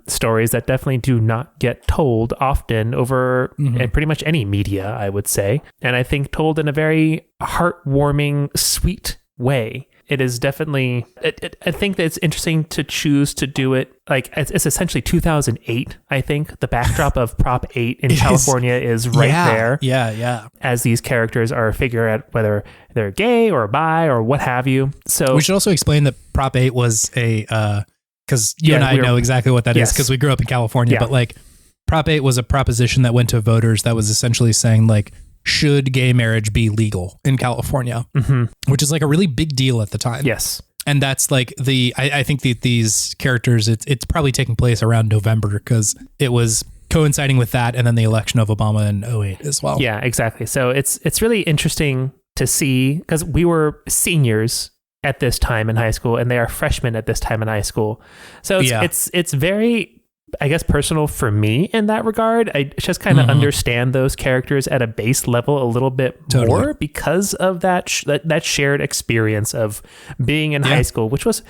Stories that definitely do not get told often over pretty much any media, I would say. And I think told in a very heartwarming, sweet way. It is definitely, I think that it's interesting to choose to do it. Like it's essentially 2008. I think the backdrop of Prop 8 in California is right there. Yeah. As these characters are figuring out whether they're gay or bi or what have you. So we should also explain that Prop 8 was because you and I know exactly what that is because we grew up in California, but like Prop 8 was a proposition that went to voters that was essentially saying like, should gay marriage be legal in California, which is like a really big deal at the time. Yes. And that's like I think that these characters, it's probably taking place around November because it was coinciding with that and then the election of Obama in 2008 as well. Yeah, exactly. So it's really interesting to see because we were seniors at this time in high school and they are freshmen at this time in high school. So it's very, I guess, personal for me in that regard. I just kind of understand those characters at a base level a little bit more because of that shared experience of being in high school, which was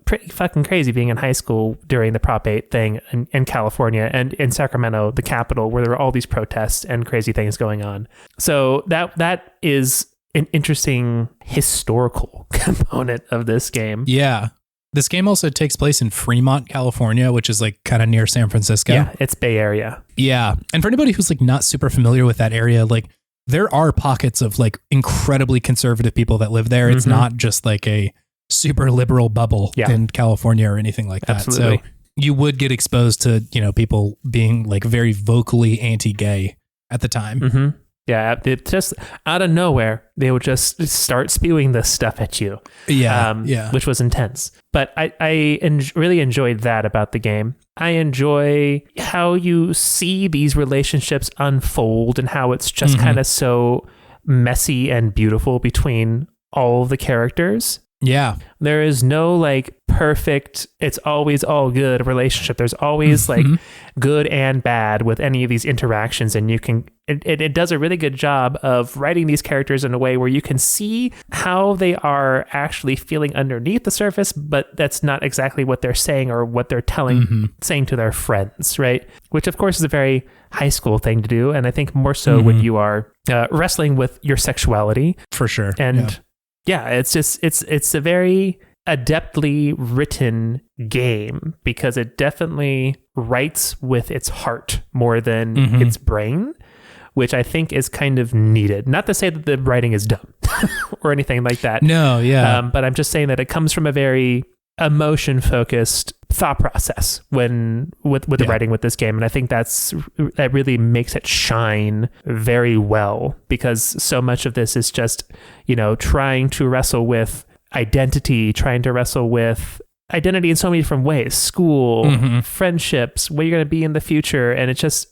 pretty fucking crazy being in high school during the Prop 8 thing in California and in Sacramento, the capital, where there were all these protests and crazy things going on. So that is an interesting historical component of this game. Yeah. This game also takes place in Fremont, California, which is like kind of near San Francisco. Yeah, it's Bay Area. Yeah. And for anybody who's like not super familiar with that area, like there are pockets of like incredibly conservative people that live there. It's not just like a super liberal bubble in California or anything like that. Absolutely. So you would get exposed to, you know, people being like very vocally anti-gay at the time. Yeah, it just out of nowhere, they would just start spewing this stuff at you. Which was intense. But I really enjoyed that about the game. I enjoy how you see these relationships unfold and how it's just kind of so messy and beautiful between all of the characters. Yeah. There is no like perfect, it's always all good relationship. There's always like good and bad with any of these interactions. And you can, it does a really good job of writing these characters in a way where you can see how they are actually feeling underneath the surface, but that's not exactly what they're saying or what they're saying to their friends, right? Which of course is a very high school thing to do. And I think more so when you are wrestling with your sexuality. For sure. And yeah, it's just it's a very adeptly written game because it definitely writes with its heart more than its brain, which I think is kind of needed. Not to say that the writing is dumb or anything like that. No, yeah. But I'm just saying that it comes from a very emotion-focused thought process with the writing with this game. And I think that really makes it shine very well, because so much of this is just, trying to wrestle with identity, trying to wrestle with identity in so many different ways, school, friendships, where you're going to be in the future, and it's just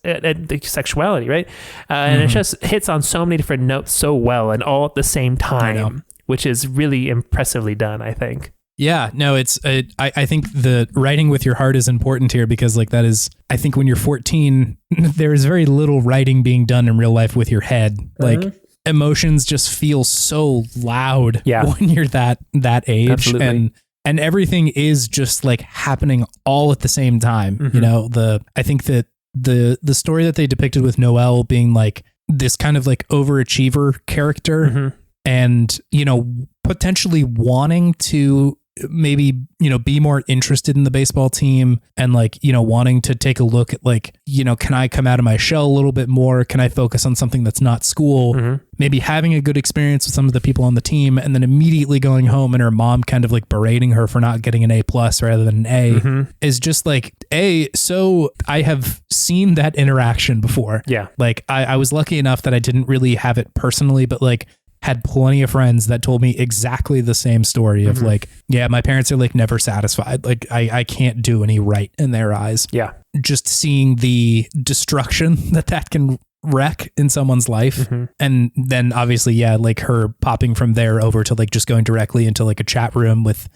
sexuality, right? And it just hits on so many different notes so well and all at the same time, which is really impressively done, I think. Yeah, no, it's I think the writing with your heart is important here, because like that is, I think when you're 14, there is very little writing being done in real life with your head. Like emotions just feel so loud when you're that age. Absolutely. And everything is just like happening all at the same time. I think that the story that they depicted with Noelle being like this kind of like overachiever character and, potentially wanting to maybe, be more interested in the baseball team and like, wanting to take a look at like, can I come out of my shell a little bit more? Can I focus on something that's not school? Maybe having a good experience with some of the people on the team, and then immediately going home and her mom kind of like berating her for not getting an A+ rather than an A is just like, so I have seen that interaction before. Yeah. Like I was lucky enough that I didn't really have it personally, but like had plenty of friends that told me exactly the same story of like, yeah, my parents are like never satisfied. Like I can't do any right in their eyes. Yeah. Just seeing the destruction that can wreck in someone's life. And then obviously, yeah, like her popping from there over to like just going directly into like a chat room with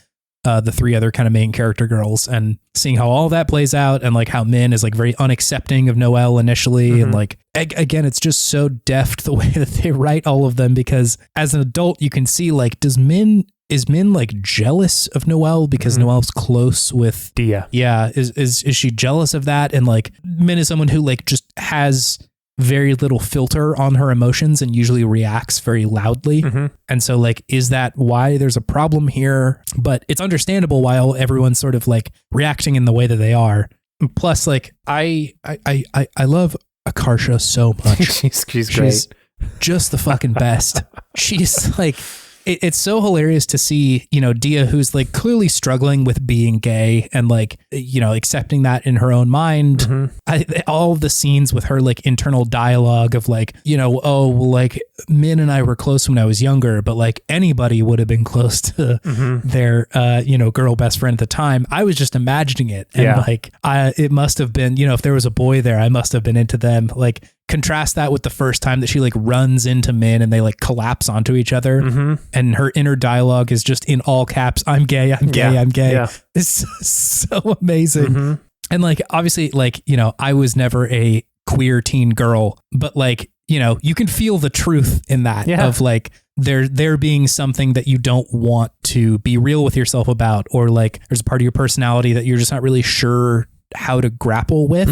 the three other kind of main character girls, and seeing how all that plays out, and like how Min is like very unaccepting of Noelle initially. And like, again, it's just so deft the way that they write all of them, because as an adult, you can see like, is Min like jealous of Noelle because Noelle's close with Dia? Yeah. Is she jealous of that? And like Min is someone who like just has very little filter on her emotions and usually reacts very loudly. And so like, is that why there's a problem here? But it's understandable why everyone's sort of like reacting in the way that they are. Plus, like I love Akarsha so much. she's great. Just the fucking best. She's like, it's so hilarious to see, Dia, who's like clearly struggling with being gay and like, accepting that in her own mind. All of the scenes with her like internal dialogue of like, like Min and I were close when I was younger, but like anybody would have been close to their, girl best friend at the time. I was just imagining it. And like, it must have been, if there was a boy there, I must have been into them. Like, contrast that with the first time that she like runs into Min and they like collapse onto each other, and her inner dialogue is just in all caps, I'm gay, I'm gay, I'm gay. It's so amazing. And like, obviously, like, I was never a queer teen girl, but like, you can feel the truth in that of like there being something that you don't want to be real with yourself about, or like there's a part of your personality that you're just not really sure how to grapple with.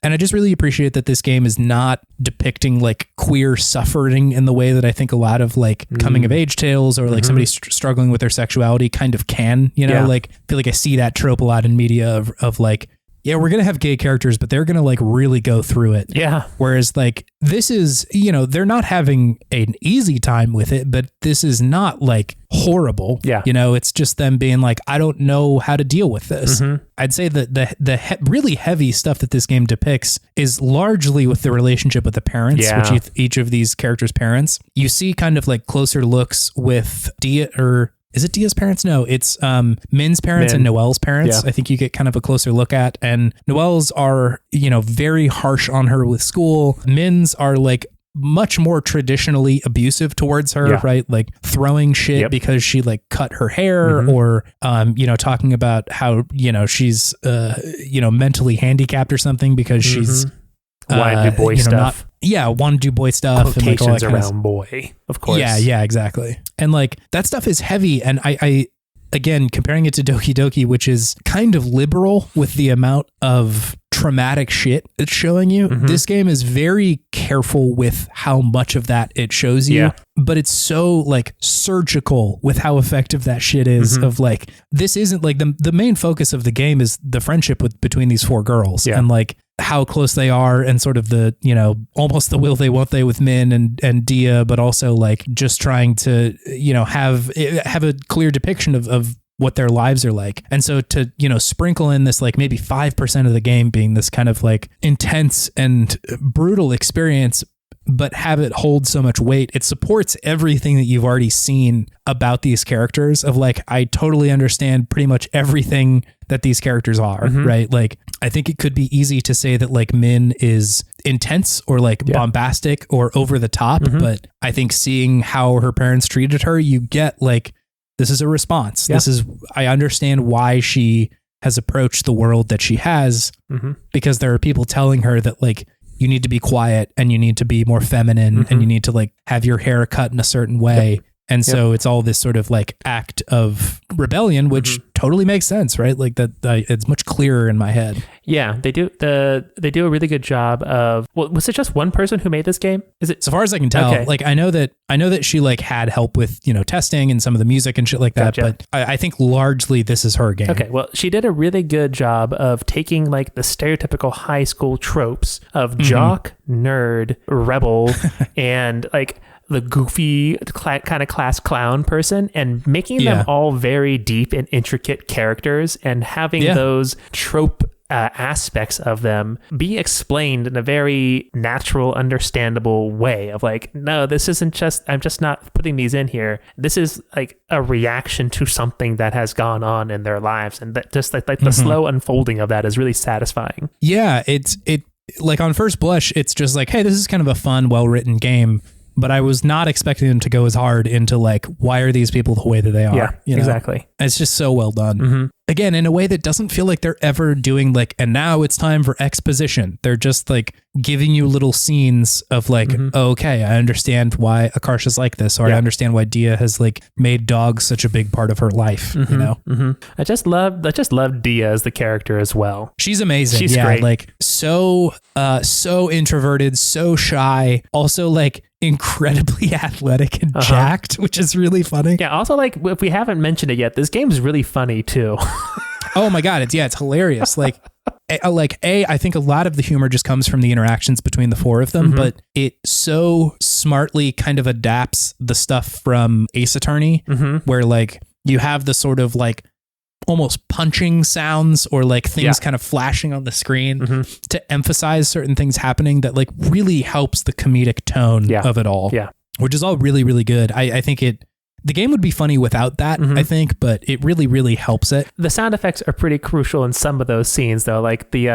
And I just really appreciate that this game is not depicting like queer suffering in the way that I think a lot of like coming of age tales or like somebody struggling with their sexuality kind of can, like I feel like I see that trope a lot in media of like, yeah, we're going to have gay characters, but they're going to like really go through it. Yeah. Whereas like this is, they're not having an easy time with it, but this is not like horrible. Yeah. It's just them being like, I don't know how to deal with this. I'd say that the really heavy stuff that this game depicts is largely with the relationship with the parents, which each of these characters' parents. You see kind of like closer looks with Dia, or is it Dia's parents? No, it's Min's parents and Noelle's parents. I think you get kind of a closer look at, and Noelle's are, very harsh on her with school. Min's are like much more traditionally abusive towards her, right? Like throwing shit because she like cut her hair, or, talking about how, she's, mentally handicapped or something because she's want to do boy stuff. Want to do boy stuff. Quotations and like all that around boy, of course. Yeah, exactly. And like that stuff is heavy. And I again, comparing it to Doki Doki, which is kind of liberal with the amount of traumatic shit it's showing you, this game is very careful with how much of that it shows you. But it's so like surgical with how effective that shit is of like, this isn't like the main focus of the game is the friendship between these 4 girls and like how close they are and sort of the, you know, almost the will they won't they with Min and Dia, but also like just trying to, you know, have a clear depiction of what their lives are like. And so to, you know, sprinkle in this like maybe 5% of the game being this kind of like intense and brutal experience, but have it hold so much weight, it supports everything that you've already seen about these characters of like, I totally understand pretty much everything that these characters are, right? Like, I think it could be easy to say that like Min is intense or like bombastic or over the top, but I think seeing how her parents treated her, you get like, this is a response. This is, I understand why she has approached the world that she has because there are people telling her that like, you need to be quiet and you need to be more feminine and you need to like have your hair cut in a certain way. And so it's all this sort of like act of rebellion, which totally makes sense, right? Like that, it's much clearer in my head. Yeah, they do. They do a really good job of. Well, was it just one person who made this game? Is it? So far as I can tell, like I know that she like had help with, you know, testing and some of the music and shit like that. But I think largely this is her game. Okay, well, she did a really good job of taking like the stereotypical high school tropes of jock, nerd, rebel, and like the goofy kind of class clown person and making them all very deep and intricate characters and having those trope aspects of them be explained in a very natural, understandable way of like, no, this isn't just, I'm just not putting these in here. This is like a reaction to something that has gone on in their lives. And that just like the slow unfolding of that is really satisfying. Yeah. It like on first blush, it's just like, hey, this is kind of a fun, well-written game. But I was not expecting them to go as hard into like, why are these people the way that they are? Yeah, you know? Exactly. It's just so well done. Again, in a way that doesn't feel like they're ever doing like, and now it's time for exposition. They're just like giving you little scenes of like, oh, okay, I understand why Akarsha's like this, or I understand why Dia has like made dogs such a big part of her life. You know, I just love Dia as the character as well. She's amazing. She's great. Like so introverted, so shy, also like incredibly athletic and jacked, which is really funny. Yeah. Also, like if we haven't mentioned it yet, this game is really funny too. Oh my God. It's hilarious. Like, I think a lot of the humor just comes from the interactions between the 4 of them, but it so smartly kind of adapts the stuff from Ace Attorney, where like you have the sort of like almost punching sounds or like things kind of flashing on the screen to emphasize certain things happening that like really helps the comedic tone of it all, which is all really, really good. I think the game would be funny without that, I think, but it really, really helps it. The sound effects are pretty crucial in some of those scenes, though. Like the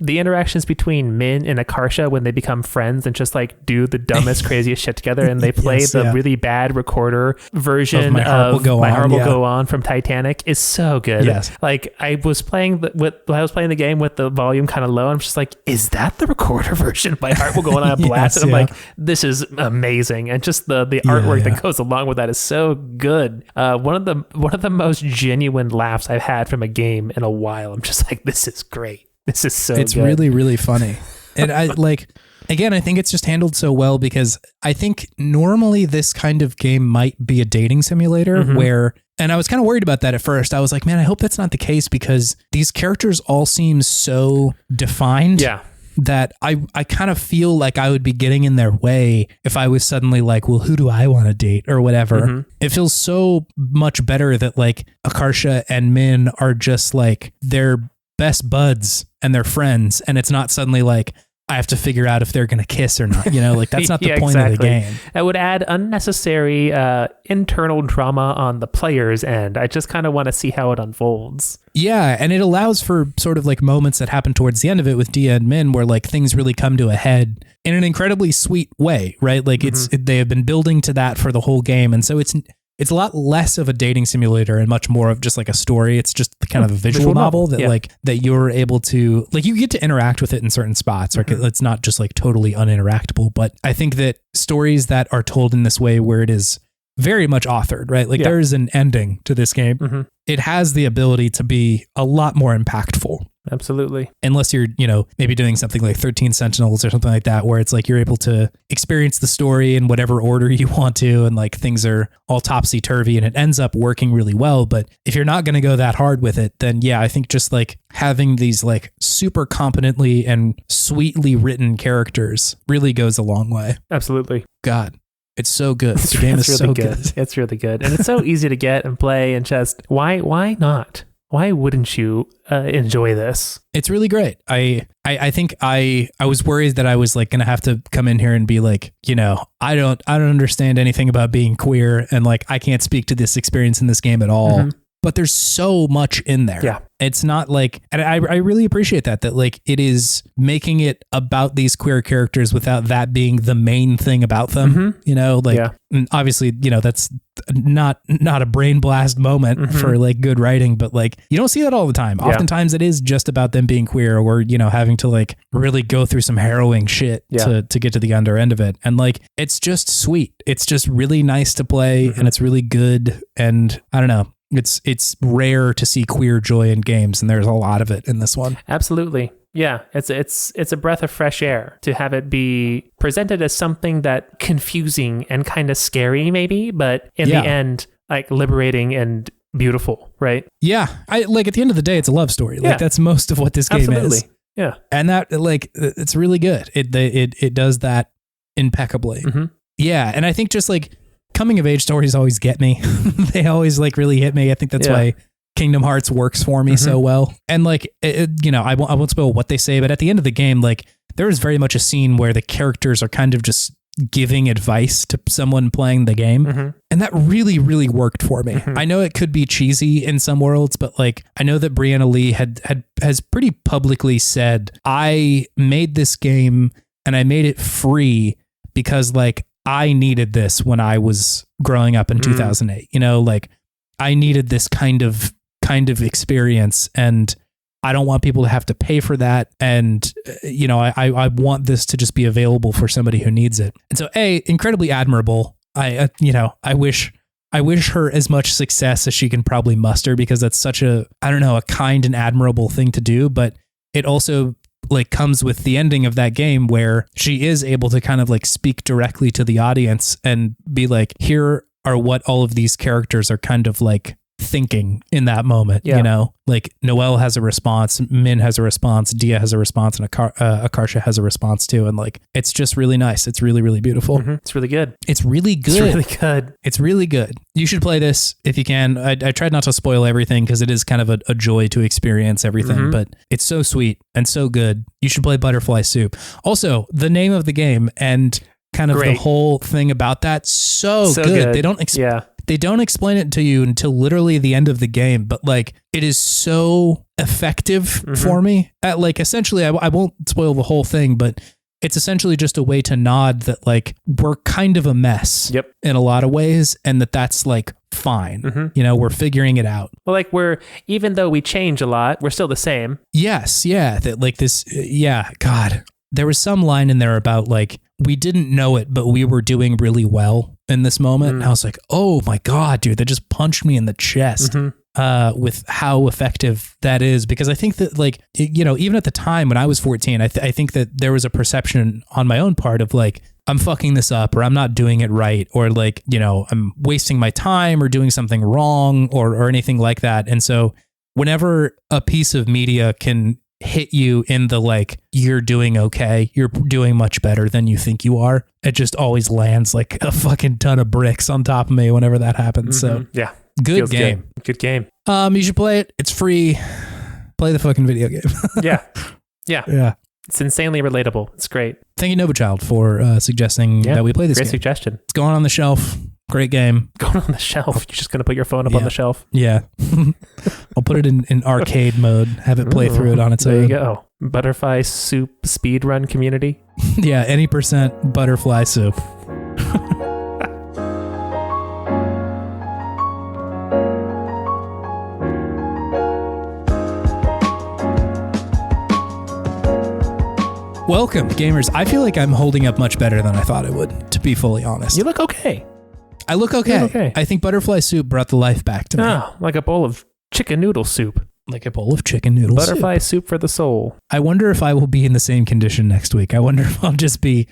interactions between Min and Akarsha when they become friends and just like do the dumbest, craziest shit together, and they play the really bad recorder version of My Heart Will Go On from Titanic is so good. Yes. Like I was playing the game with the volume kind of low. I'm just like, is that the recorder version of My Heart Will Go On on blast? And I'm like, this is amazing, and just the artwork that goes along with that is so good. One of the most genuine laughs I've had from a game in a while. I'm just like, this is great. This is so it's good. Really, really funny. And I like, again, I think it's just handled so well because I think normally this kind of game might be a dating simulator where, and I was kind of worried about that at first. I was like, man, I hope that's not the case because these characters all seem so defined. Yeah. That I kind of feel like I would be getting in their way if I was suddenly like, well, who do I want to date or whatever. It feels so much better that like Akarsha and Min are just like they're best buds and they're friends. And it's not suddenly like, I have to figure out if they're going to kiss or not. You know, like that's not the point of the game. That would add unnecessary internal drama on the player's end. I just kind of want to see how it unfolds. Yeah. And it allows for sort of like moments that happen towards the end of it with Dia and Min where like things really come to a head in an incredibly sweet way, right? Like they have been building to that for the whole game. And so it's a lot less of a dating simulator and much more of just like a story. It's just kind of a visual novel that like that you're able to like you get to interact with it in certain spots. Like it's not just like totally uninteractable. But I think that stories that are told in this way where it is very much authored, right? Like there is an ending to this game. it has the ability to be a lot more impactful. Absolutely. Unless you're, maybe doing something like 13 Sentinels or something like that, where it's like you're able to experience the story in whatever order you want to, and like things are all topsy-turvy and it ends up working really well. But if you're not going to go that hard with it, then yeah, I think just like having these like super competently and sweetly written characters really goes a long way. Absolutely. God. It's so good. The game is really so good. It's really good. And it's so easy to get and play and just why not? Why wouldn't you enjoy this? It's really great. I think I was worried that I was like going to have to come in here and be like, I don't understand anything about being queer, and like I can't speak to this experience in this game at all. Mm-hmm. But there's so much in there. Yeah. It's not like, and I really appreciate that like it is making it about these queer characters without that being the main thing about them, obviously, that's not a brain blast moment for like good writing, but like you don't see that all the time. Yeah. Oftentimes it is just about them being queer or, having to like really go through some harrowing shit to get to the under end of it. And like, it's just sweet. It's just really nice to play and it's really good. And I don't know. It's rare to see queer joy in games, and there's a lot of it in this one. Absolutely. Yeah, it's a breath of fresh air to have it be presented as something that confusing and kind of scary maybe, but in the end, like liberating and beautiful, right? Yeah. I like at the end of the day, it's a love story. Like that's most of what this game is. Yeah. And that like, it's really good. It does that impeccably. Mm-hmm. Yeah. And I think just like, coming of age stories always get me. They always like really hit me. I think that's why Kingdom Hearts works for me so well. And like, I won't spoil what they say, but at the end of the game, like there is very much a scene where the characters are kind of just giving advice to someone playing the game. And that really, really worked for me. I know it could be cheesy in some worlds, but like, I know that Brianna Lee has pretty publicly said, I made this game and I made it free because like, I needed this when I was growing up in 2008, like I needed this kind of experience, and I don't want people to have to pay for that. And, I want this to just be available for somebody who needs it. And so incredibly admirable. I wish her as much success as she can probably muster, because that's such a kind and admirable thing to do. But it also like comes with the ending of that game where she is able to kind of like speak directly to the audience and be like, here are what all of these characters are kind of like thinking in that moment, like Noelle has a response, Min has a response, Dia has a response, and Akarsha has a response too. And like, it's just really nice. It's really, really beautiful. It's really good. It's really good. It's really good. It's really good. You should play this if you can. I tried not to spoil everything because it is kind of a joy to experience everything, but it's so sweet and so good. You should play Butterfly Soup. Also, the name of the game and kind of the whole thing about that, so good. They don't explain it to you until literally the end of the game, but like it is so effective for me. Like essentially, I won't spoil the whole thing, but it's essentially just a way to nod that like we're kind of a mess in a lot of ways, and that's like fine. We're figuring it out. Well, like even though we change a lot, we're still the same. Yes, yeah. That like this, God. There was some line in there about like, we didn't know it, but we were doing really well in this moment. And I was like, oh my God, dude, that just punched me in the chest with how effective that is. Because I think that like, even at the time when I was 14, I think that there was a perception on my own part of like, I'm fucking this up, or I'm not doing it right, or like, I'm wasting my time or doing something wrong or anything like that. And so whenever a piece of media can hit you in the like, you're doing okay, you're doing much better than you think you are, it just always lands like a fucking ton of bricks on top of me whenever that happens. So yeah, good game. Good game. You should play it. It's free. Play the fucking video game. Yeah. It's insanely relatable. It's great. Thank you, Novachild, for suggesting that we play this game. Great suggestion. It's going on the shelf. Great game. Going on the shelf. You're just going to put your phone up on the shelf? Yeah. I'll put it in arcade mode, have it play through it on its own. There you go. Butterfly Soup speedrun community. Yeah, any % Butterfly Soup. Welcome, gamers. I feel like I'm holding up much better than I thought I would, to be fully honest. You look okay. I look okay. I think Butterfly Soup brought the life back to me. Oh, like a bowl of chicken noodle soup. Like a bowl of chicken noodle Butterfly soup for the soul. I wonder if I will be in the same condition next week. I wonder if I'll just be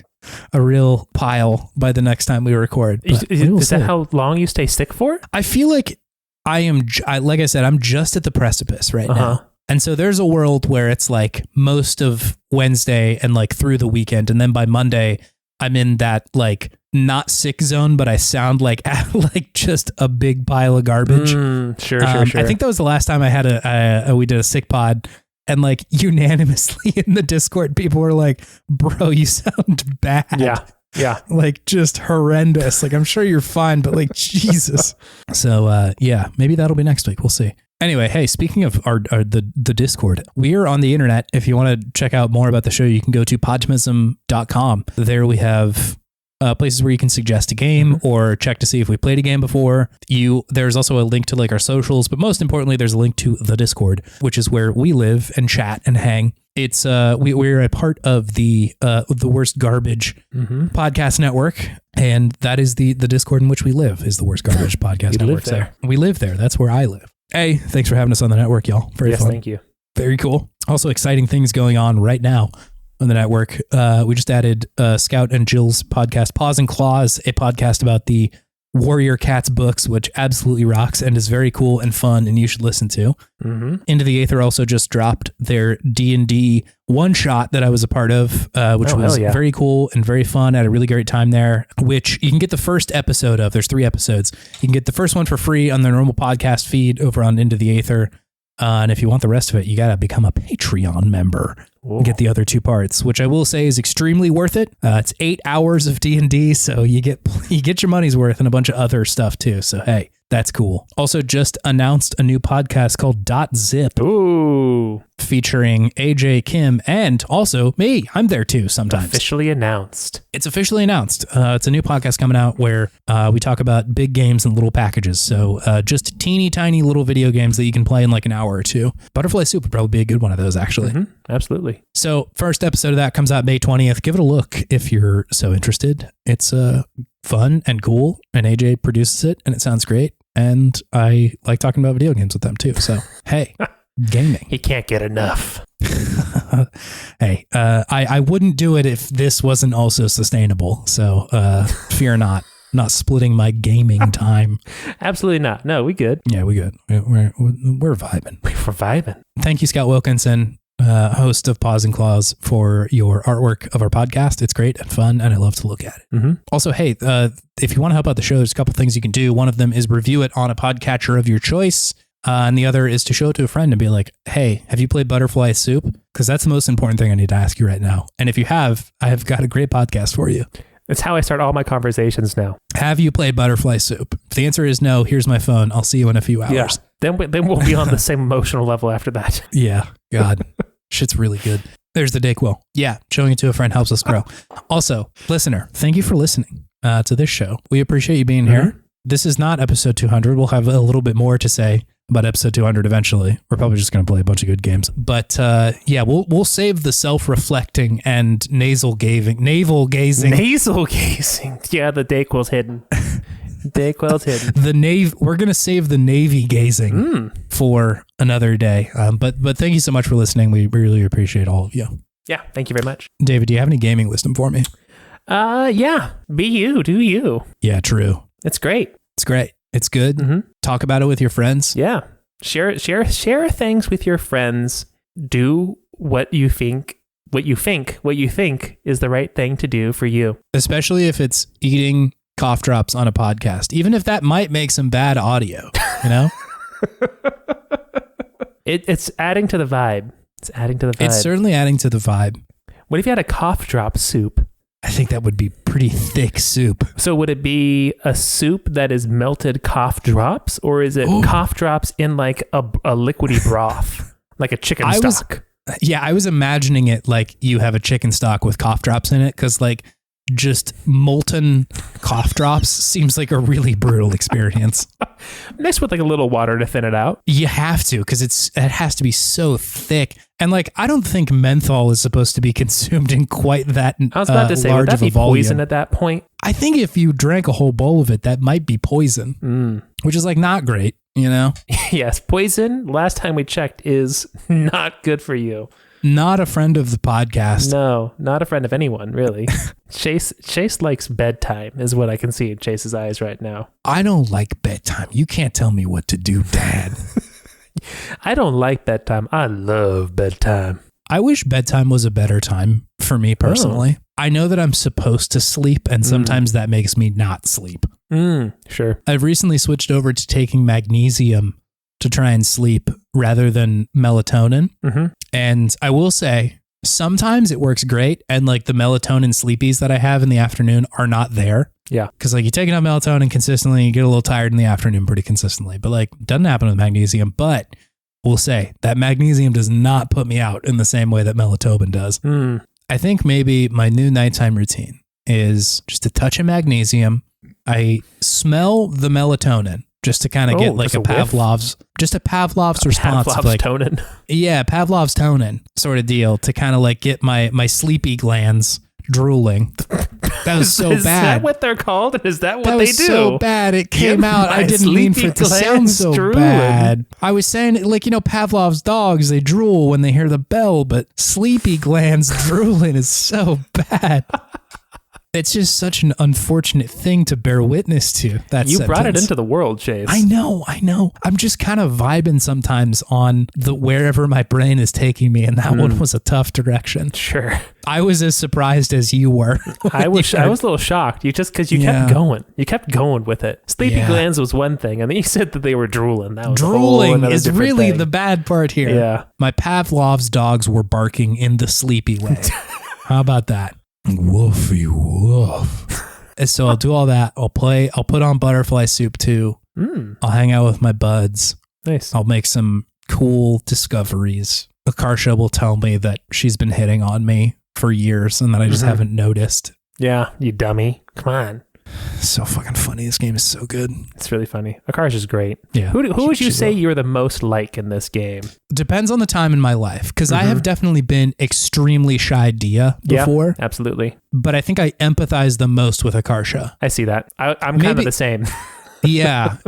a real pile by the next time we record. Is that how long you stay sick for? I feel like like I said, I'm just at the precipice right now. And so there's a world where it's like most of Wednesday and like through the weekend. And then by Monday, I'm in that like not sick zone, but I sound like just a big pile of garbage. Sure. I think that was the last time I had we did a sick pod, and like unanimously in the Discord, people were like, bro, you sound bad. Yeah. Like just horrendous. Like, I'm sure you're fine, but like, Jesus. So yeah, maybe that'll be next week. We'll see. Anyway, hey, speaking of the Discord, we are on the internet. If you want to check out more about the show, you can go to podtimism.com. There we have places where you can suggest a game or check to see if we played a game before. There's also a link to like our socials, but most importantly, there's a link to the Discord, which is where we live and chat and hang. It's we're a part of the Worst Garbage podcast network, and that is the Discord in which we live is the Worst Garbage podcast network. So we live there. That's where I live. Hey, thanks for having us on the network, y'all. Very fun. Thank you. Very cool. Also exciting things going on right now on the network. We just added Scout and Jill's podcast, Paws and Claws, a podcast about the Warrior Cats books, which absolutely rocks and is very cool and fun, and you should listen to. Into the Aether also just dropped their D&D one-shot that I was a part of, which was very cool and very fun. I had a really great time there, which you can get the first episode of. There's 3 episodes. You can get the first one for free on the normal podcast feed over on Into the Aether. And if you want the rest of it, you got to become a Patreon member and get the other 2 parts, which I will say is extremely worth it. It's 8 hours of D&D, so you get your money's worth and a bunch of other stuff too. So, hey, that's cool. Also just announced a new podcast called .zip. Ooh. Featuring AJ, Kim, and also me. I'm there too sometimes. Officially announced. It's officially announced. It's a new podcast coming out where we talk about big games and little packages. So just teeny tiny little video games that you can play in like an hour or 2. Butterfly Soup would probably be a good one of those, actually. Absolutely. So first episode of that comes out May 20th. Give it a look if you're so interested. It's fun and cool, and AJ produces it, and it sounds great. And I like talking about video games with them too. So, hey, gaming. He can't get enough. Hey, I wouldn't do it if this wasn't also sustainable. So fear not splitting my gaming time. Absolutely not. No, we good. Yeah, we good. We're vibing. We're vibing. Thank you, Scott Wilkinson, host of Paws and Claws, for your artwork of our podcast. It's great and fun, and I love to look at it. Also, hey, if you want to help out the show, there's a couple things you can do. One of them is review it on a podcatcher of your choice. And the other is to show it to a friend and be like, hey, have you played Butterfly Soup? Because that's the most important thing I need to ask you right now. And if you have, I have got a great podcast for you. It's how I start all my conversations now. Have you played Butterfly Soup? If the answer is no, here's my phone. I'll see you in a few hours. Yeah. Then we'll be on the same emotional level after that. Yeah. God. Shit's really good. There's the Dayquil. Yeah. Showing it to a friend helps us grow. Also, listener, thank you for listening to this show. We appreciate you being here. This is not episode 200. We'll have a little bit more to say about episode 200 eventually. We're probably just going to play a bunch of good games. But yeah, we'll save the self-reflecting and navel gazing. Navel gazing. Yeah, the Dayquil's hidden. Dayquil's hidden. We're going to save the Navy gazing for another day. But thank you so much for listening. We really appreciate all of you. Yeah, thank you very much. David, do you have any gaming wisdom for me? Yeah. Be you. Do you. Yeah, true. It's great. It's great. It's good. Talk about it with your friends. Yeah. Share things with your friends. Do what you think is the right thing to do for you. Especially if it's eating cough drops on a podcast, even if that might make some bad audio, you know? It's adding to the vibe. It's certainly adding to the vibe. What if you had a cough drop soup? I think that would be pretty thick soup. So would it be a soup that is melted cough drops, or is it cough drops in like a liquidy broth, like a chicken stock? I was imagining it like you have a chicken stock with cough drops in it, because like just molten cough drops seems like a really brutal experience. Mixed with like a little water to thin it out. You have to, because it has to be so thick. And like, I don't think menthol is supposed to be consumed in quite that I was about to say, would that be poison at that point? I think if you drank a whole bowl of it, that might be poison, which is like not great. you know? Yes, poison, last time we checked, is not good for you. Not a friend of the podcast. No, not a friend of anyone, really. Chase likes bedtime, is what I can see in Chase's eyes right now. I don't like bedtime. You can't tell me what to do, Dad. I don't like bedtime. I love bedtime. I wish bedtime was a better time for me personally. I know that I'm supposed to sleep, and sometimes that makes me not sleep. Sure. I've recently switched over to taking magnesium to try and sleep rather than melatonin. And I will say, sometimes it works great, and like the melatonin sleepies that I have in the afternoon are not there. Yeah. Because like you take enough melatonin consistently, you get a little tired in the afternoon pretty consistently. But like, it doesn't happen with magnesium. But we'll say that magnesium does not put me out in the same way that melatonin does. I think maybe my new nighttime routine is just a touch of magnesium. I smell the melatonin just to kind of get like a Pavlov's response. Pavlov's like, tonin. Yeah, Pavlov's tonin sort of deal to kind of like get my sleepy glands drooling. That was so bad. Is that what they're called? Is that what they do? So bad. It came out. I didn't mean for it to sound so bad. I was saying, like, you know, Pavlov's dogs, they drool when they hear the bell, but sleepy glands drooling is so bad. It's just such an unfortunate thing to bear witness to. You brought it into the world, Chase. I know. I'm just kind of vibing sometimes on the wherever my brain is taking me, and that one was a tough direction. Sure. I was as surprised as you were. I was a little shocked. You kept going. You kept going with it. Sleepy glands was one thing, and then you said that they were drooling. That was drooling is really the bad part here. Yeah. My Pavlov's dogs were barking in the sleepy way. How about that? Woofy woof. And so I'll do all that. I'll put on butterfly soup too. I'll hang out with my buds. Nice. I'll make some cool discoveries. Akarsha will tell me that she's been hitting on me for years and that I just haven't noticed. Yeah, you dummy. Come on. So fucking funny. This game is so good. It's really funny. Akarsha's great. Yeah. Who would you say you're the most like in this game? Depends on the time in my life, because I have definitely been extremely shy Dia before. Yeah, absolutely. But I think I empathize the most with Akarsha. I see that. I'm kind of the same. Yeah.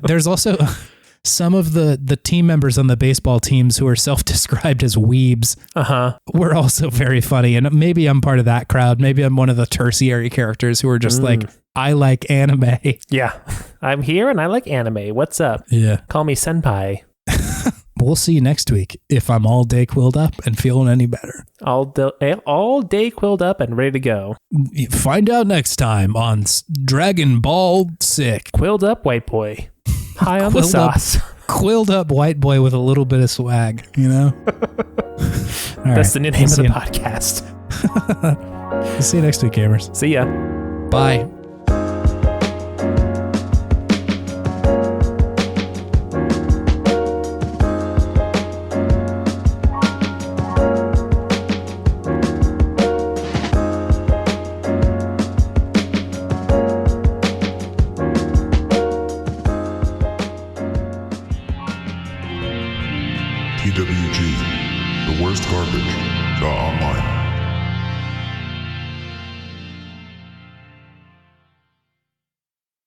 There's also some of the team members on the baseball teams who are self-described as weebs were also very funny. And maybe I'm part of that crowd. Maybe I'm one of the tertiary characters who are just like, I like anime. Yeah. I'm here and I like anime. What's up? Yeah. Call me senpai. We'll see you next week if I'm all day quilled up and feeling any better. All day quilled up and ready to go. Find out next time on Dragon Ball Sick. Quilled up white boy. High on the sauce. Quilled up white boy with a little bit of swag, you know? That's the new name of the podcast. We'll see you next week, gamers. See ya. Bye. TWG, the worst garbage, online.